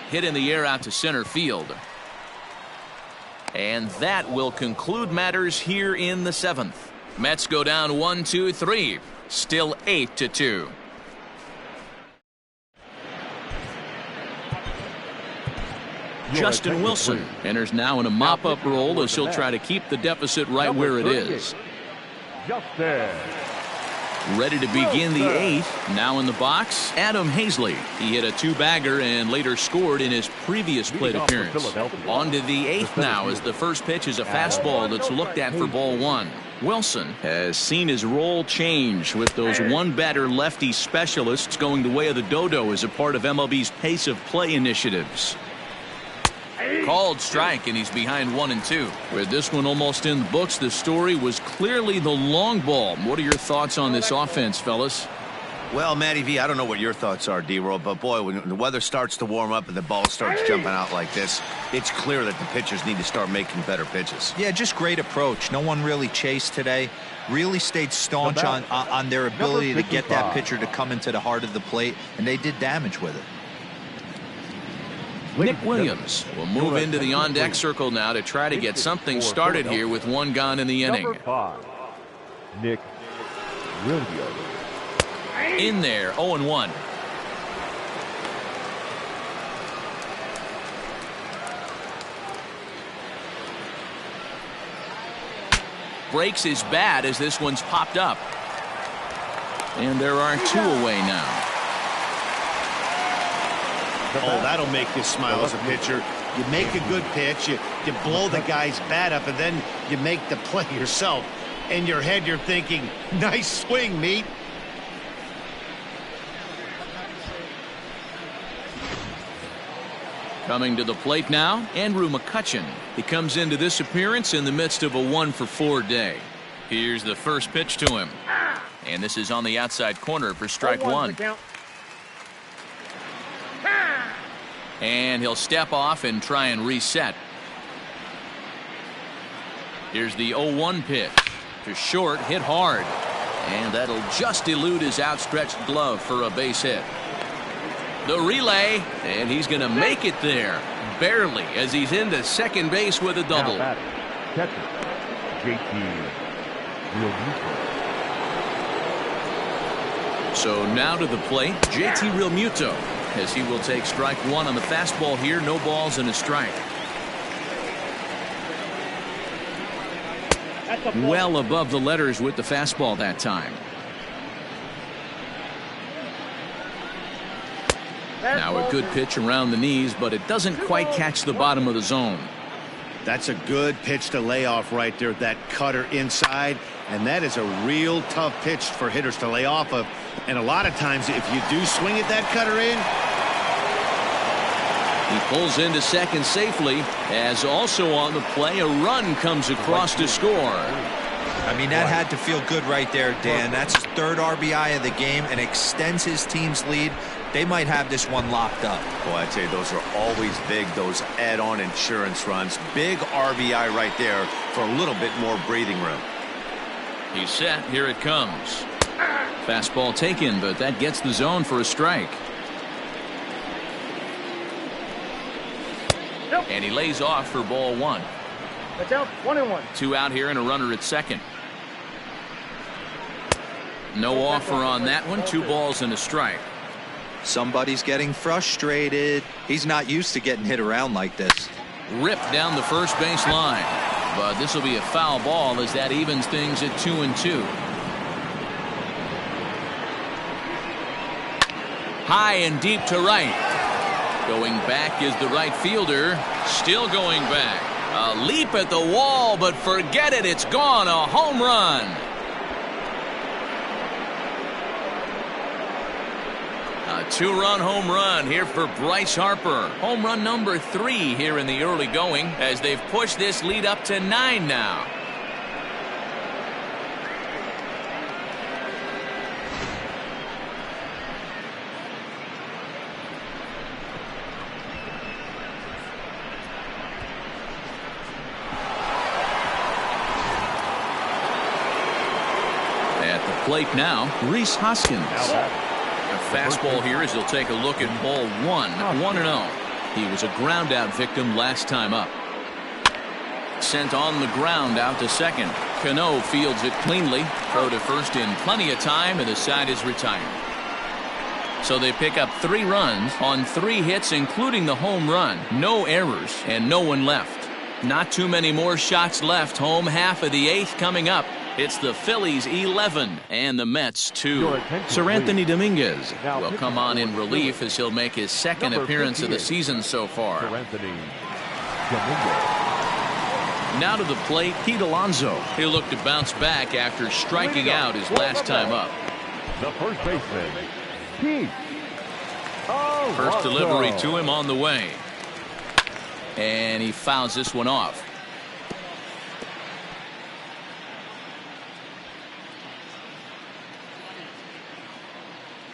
A: Hit in the air out to center field. And that will conclude matters here in the 7th. Mets go down 1-2-3. Still 8-2. Justin Wilson enters now in a mop-up role as he'll try to keep the deficit right where it is. Ready to begin the 8th. Now in the box, Adam Hazley. He hit a 2-bagger and later scored in his previous plate appearance. On to the 8th now as the first pitch is a fastball that's looked at for ball 1. Wilson has seen his role change with those 1-batter lefty specialists going the way of the dodo as a part of MLB's pace of play initiatives. Called strike, and he's behind 1-2. With this one almost in the books, the story was clearly the long ball. What are your thoughts on this offense, fellas?
B: Well, Matty V, I don't know what your thoughts are, D-Roll, but boy, when the weather starts to warm up and the ball starts jumping out like this, it's clear that the pitchers need to start making better pitches.
C: Yeah, just great approach. No one really chased today. Really stayed staunch on their ability to get that pitcher to come into the heart of the plate, and they did damage with it.
A: Nick Williams will move into the on-deck circle now to try to get something started here with 1 gone in the inning.
D: Nick Williams.
A: In there, 0-1. Breaks his bat as this one's popped up. And there are 2 away now.
B: Oh, that'll make you smile as a pitcher. You make a good pitch, you blow the guy's bat up, and then you make the play yourself. In your head, you're thinking, nice swing, meat.
A: Coming to the plate now, Andrew McCutchen. He comes into this appearance in the midst of a 1-for-4 day. Here's the first pitch to him. And this is on the outside corner for strike 1. And he'll step off and try and reset. Here's the 0-1 pitch. To short, hit hard. And that'll just elude his outstretched glove for a base hit. The relay, and he's going to make it there. Barely, as he's into second base with a double. So now to the plate, JT Realmuto, as he will take strike 1 on the fastball here. No balls and a strike. Well above the letters with the fastball that time. Now a good pitch around the knees, but it doesn't quite catch the bottom of the zone.
B: That's a good pitch to lay off right there, that cutter inside, and that is a real tough pitch for hitters to lay off of. And a lot of times, if you do swing at that cutter in,
A: he pulls into second safely, as also on the play a run comes across to score.
C: I mean, that had to feel good right there, Dan. That's his 3rd RBI of the game and extends his team's lead. They might have this one locked up.
B: Boy, I tell you, those are always big, those add-on insurance runs. Big RBI right there for a little bit more breathing room.
A: He's set. Here it comes. Fastball taken, but that gets the zone for a strike. And he lays off for ball 1.
F: That's out. 1-1.
A: 2 out here and a runner at second. No offer on that one. 2 balls and a strike.
C: Somebody's getting frustrated. He's not used to getting hit around like this.
A: Ripped down the first base line. But this will be a foul ball as that evens things at 2-2. High and deep to right. Going back is the right fielder. Still going back. A leap at the wall, but forget it. It's gone. A home run. A two-run home run here for Bryce Harper. Home run number 3 here in the early going as they've pushed this lead up to 9 now. At the plate now, Rhys Hoskins. A fastball here as he'll take a look at ball 1, 1-0. He was a ground out victim last time up. Sent on the ground out to second. Cano fields it cleanly. Throw to first in plenty of time, and the side is retired. So they pick up 3 runs on 3 hits, including the home run. No errors and no one left. Not too many more shots left. Home half of the 8th coming up. It's the Phillies 11 and the Mets 2. Sir Anthony Dominguez will come on in relief as he'll make his second appearance of the season so far. Now to the plate, Pete Alonso. He'll look to bounce back after striking out his last time up.
D: The first baseman, Pete Alonso.
A: First delivery to him on the way. And he fouls this one off.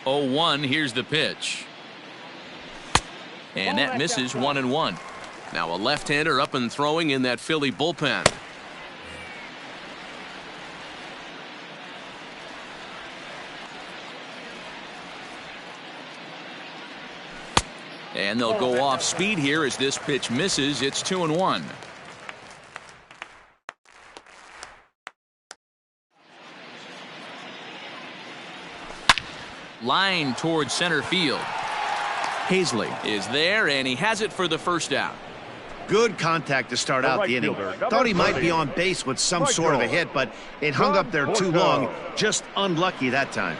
A: 0-1. Here's the pitch. And that misses 1-1. Now a left-hander up and throwing in that Philly bullpen. And they'll go off speed here as this pitch misses. It's 2-1. Line towards center field. Hazley is there, and he has it for the first out.
H: Good contact to start out the inning. Thought he might be on base with some sort of a hit, but it hung up there too long. Just unlucky that time.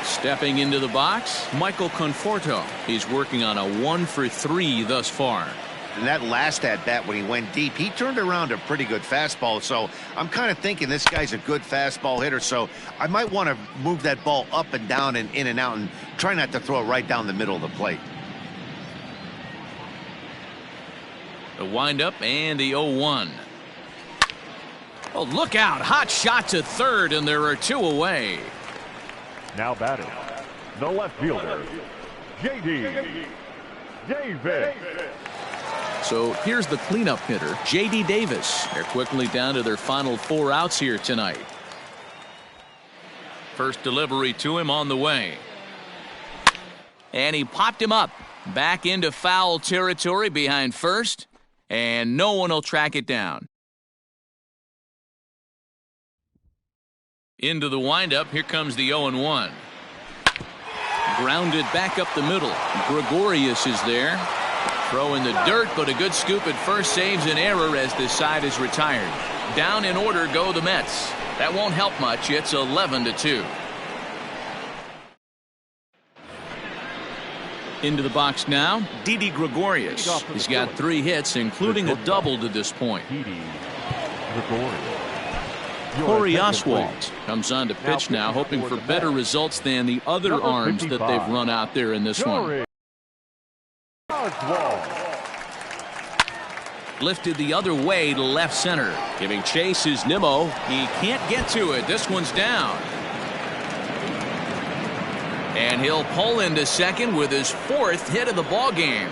A: Stepping into the box, Michael Conforto. He's working on a 1-for-3 thus far.
H: And that last at-bat when he went deep, he turned around a pretty good fastball. So I'm kind of thinking this guy's a good fastball hitter. So I might want to move that ball up and down and in and out and try not to throw it right down the middle of the plate.
A: The windup and the 0-1. Oh, look out. Hot shot to third, and there are 2 away.
D: Now batting, the left fielder, J.D. Davis.
A: So here's the cleanup hitter, J.D. Davis. They're quickly down to their final 4 outs here tonight. First delivery to him on the way. And he popped him up. Back into foul territory behind first. And no one will track it down. Into the windup. Here comes the 0-1. Grounded back up the middle. Gregorius is there. Throw in the dirt, but a good scoop at first saves an error as this side is retired. Down in order go the Mets. That won't help much. It's 11-2. Into the box now, Didi Gregorius. He's got 3 hits, including a double to this point. Corey Oswalt comes on to pitch now, hoping for better results than the other arms that they've run out there in this one. Lifted the other way to left center. Giving chase is Nimmo. He can't get to it. This one's down. And he'll pull into second with his 4th hit of the ball game.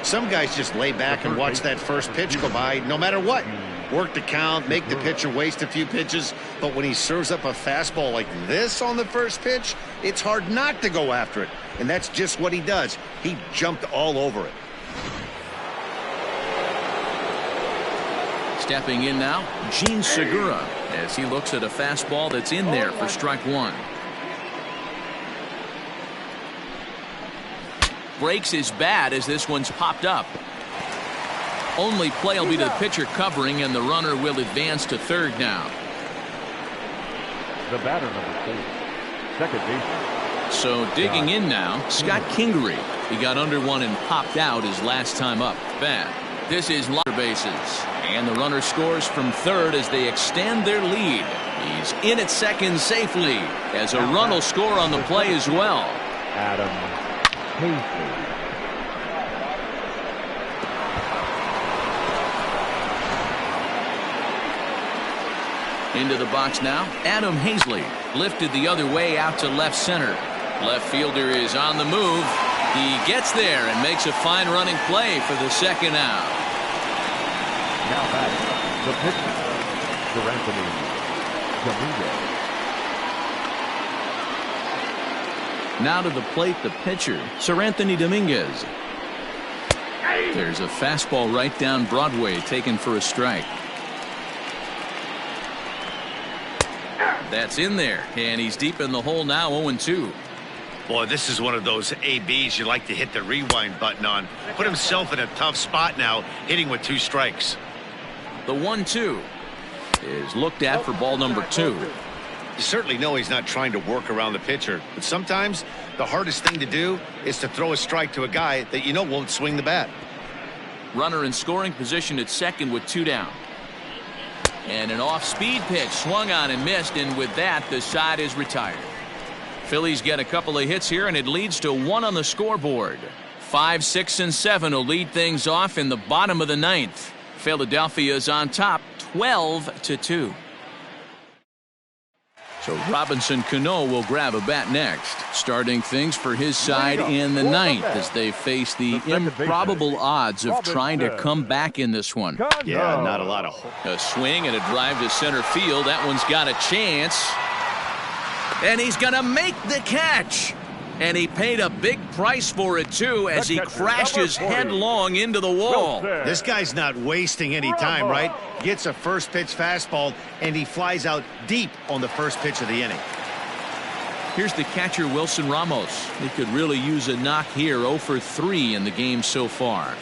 H: Some guys just lay back and watch that first pitch go by no matter what. Work the count, make the pitcher waste a few pitches, but when he serves up a fastball like this on the first pitch, it's hard not to go after it. And that's just what he does. He jumped all over it.
A: Stepping in now, Gene Segura, as he looks at a fastball that's in there for strike 1. Breaks his bat as this one's popped up. Only play will be to the pitcher covering, and the runner will advance to third now.
D: The batter number 4, second baseman,
A: So digging in now, Scott Kingery. He got under one and popped out his last time up. Bad. This is lower bases. And the runner scores from third as they extend their lead. He's in at second safely as a run will score on the play as well.
D: Adam Hazley.
A: Into the box now, Adam Hazley. Lifted the other way out to left center. Left fielder is on the move. He gets there and makes a fine running play for the second out.
D: Now back, the pitcher, Seranthony Dominguez.
A: Now to the plate, the pitcher, Seranthony Dominguez. There's a fastball right down Broadway, taken for a strike. That's in there, and he's deep in the hole now, 0-2.
E: Boy, this is one of those ABs you like to hit the rewind button on. Put himself in a tough spot now, hitting with 2 strikes.
A: The 1-2 is looked at for ball number 2.
E: You certainly know he's not trying to work around the pitcher, but sometimes the hardest thing to do is to throw a strike to a guy that you know won't swing the bat.
A: Runner in scoring position at second with 2 down. And an off-speed pitch swung on and missed, and with that the side is retired. Phillies get a couple of hits here, and it leads to 1 on the scoreboard. 5, 6, and 7 will lead things off in the bottom of the 9th. Philadelphia is on top, 12-2. So Robinson Cano will grab a bat next, starting things for his side in the 9th as they face the improbable odds of trying to come back in this one.
B: Yeah, not a lot of hope.
A: A swing and a drive to center field. That one's got a chance. And he's going to make the catch. And he paid a big price for it, too, as he crashes headlong into the wall.
H: This guy's not wasting any time, right? Gets a first pitch fastball, and he flies out deep on the first pitch of the inning.
A: Here's the catcher, Wilson Ramos. He could really use a knock here, 0 for 3 in the game so far.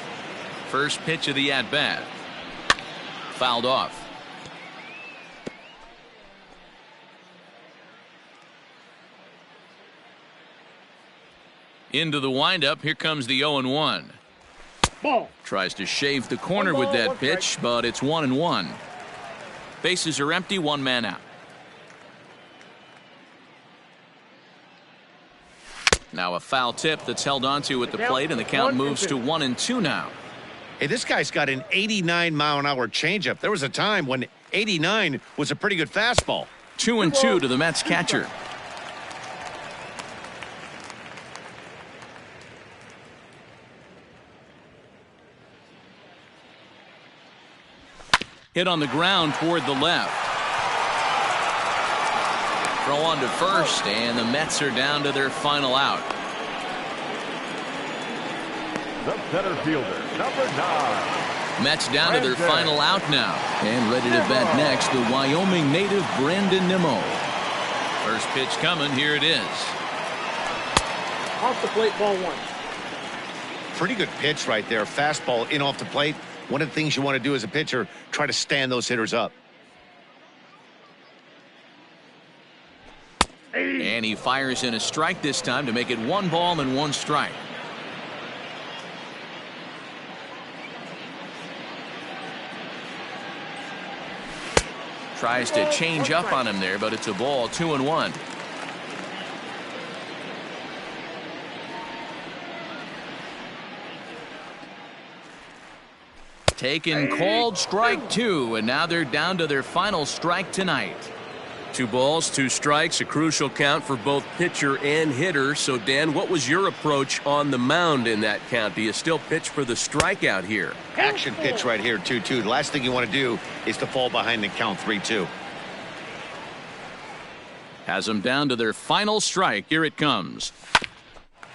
A: First pitch of the at-bat. Fouled off. Into the windup. Here comes the 0-1.
F: Ball.
A: Tries to shave the corner with that pitch, but it's 1-1. Bases are empty, 1 man out. Now a foul tip that's held onto at the plate, and the count moves to 1-2 now.
H: Hey, this guy's got an 89-mile-an-hour changeup. There was a time when 89 was a pretty good fastball.
A: 2-2 to the Mets catcher. Hit on the ground toward the left. Throw on to first, and the Mets are down to their final out.
D: The center fielder, number 9.
A: Mets down to their final out now. And ready to bat next, the Wyoming native Brandon Nimmo. First pitch coming, here it is.
F: Off the plate, ball 1.
H: Pretty good pitch right there. Fastball in off the plate. One of the things you want to do as a pitcher, try to stand those hitters up.
A: And he fires in a strike this time to make it 1 ball and 1 strike. Tries to change up on him there, but it's a ball, 2-1. Taken, called, strike 2, and now they're down to their final strike tonight. 2 balls, 2 strikes, a crucial count for both pitcher and hitter. So, Dan, what was your approach on the mound in that count? Do you still pitch for the strikeout here?
H: Action pitch right here, 2-2. The last thing you want to do is to fall behind the count 3-2.
A: Has them down to their final strike. Here it comes.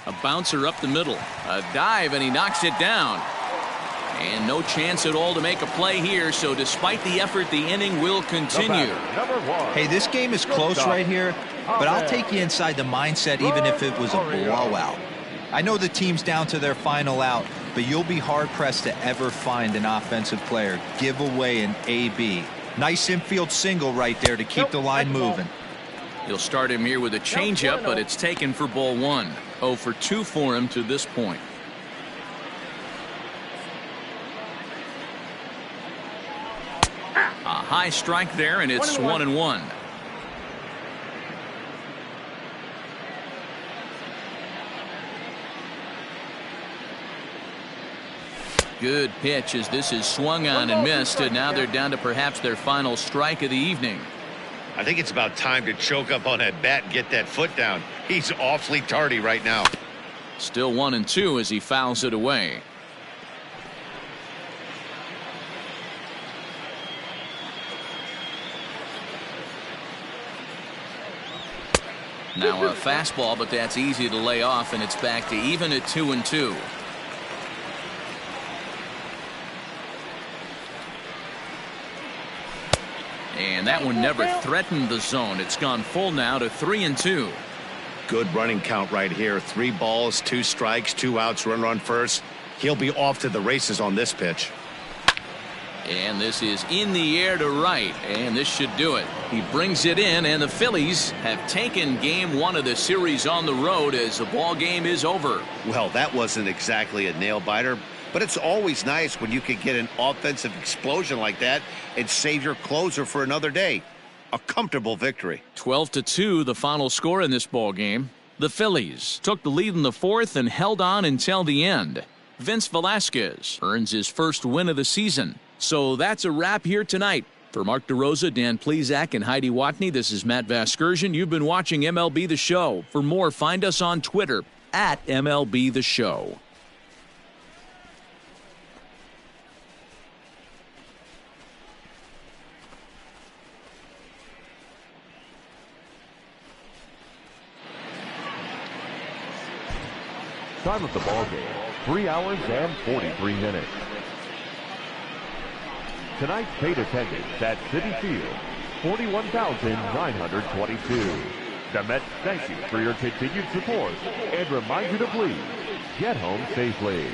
A: A bouncer up the middle. A dive, and he knocks it down. And no chance at all to make a play here, so despite the effort, the inning will continue.
C: Hey, this game is close right here, but I'll take you inside the mindset even if it was a blowout. I know the team's down to their final out, but you'll be hard-pressed to ever find an offensive player give away an AB. Nice infield single right there to keep the line moving.
A: He'll start him here with a changeup, but it's taken for ball 1. 0 for 2 for him to this point. A high strike there, and it's 1-1. Good pitch as this is swung on and missed, and now they're down to perhaps their final strike of the evening.
E: I think it's about time to choke up on that bat and get that foot down. He's awfully tardy right now.
A: Still 1-2 as he fouls it away. Now a fastball, but that's easy to lay off, and it's back to even at 2-2. And that one never threatened the zone. It's gone full now to 3-2.
B: Good running count right here. 3 balls, 2 strikes, 2 outs, runner on first. He'll be off to the races on this pitch.
A: And this is in the air to right, and this should do it. He brings it in, and the Phillies have taken game 1 of the series on the road as the ball game is over.
B: Well, that wasn't exactly a nail biter, but it's always nice when you can get an offensive explosion like that and save your closer for another day. A comfortable victory.
A: 12-2 the final score in this ball game. The Phillies took the lead in the 4th and held on until the end. Vince Velasquez earns his first win of the season. So that's a wrap here tonight. For Mark DeRosa, Dan Plesac, and Heidi Watney, this is Matt Vasgersian. You've been watching MLB The Show. For more, find us on Twitter at MLB The Show.
D: Time of the ball game, 3 hours and 43 minutes. Tonight's paid attendance at Citi Field, 41,922. The Mets thank you for your continued support and remind you to please get home safely.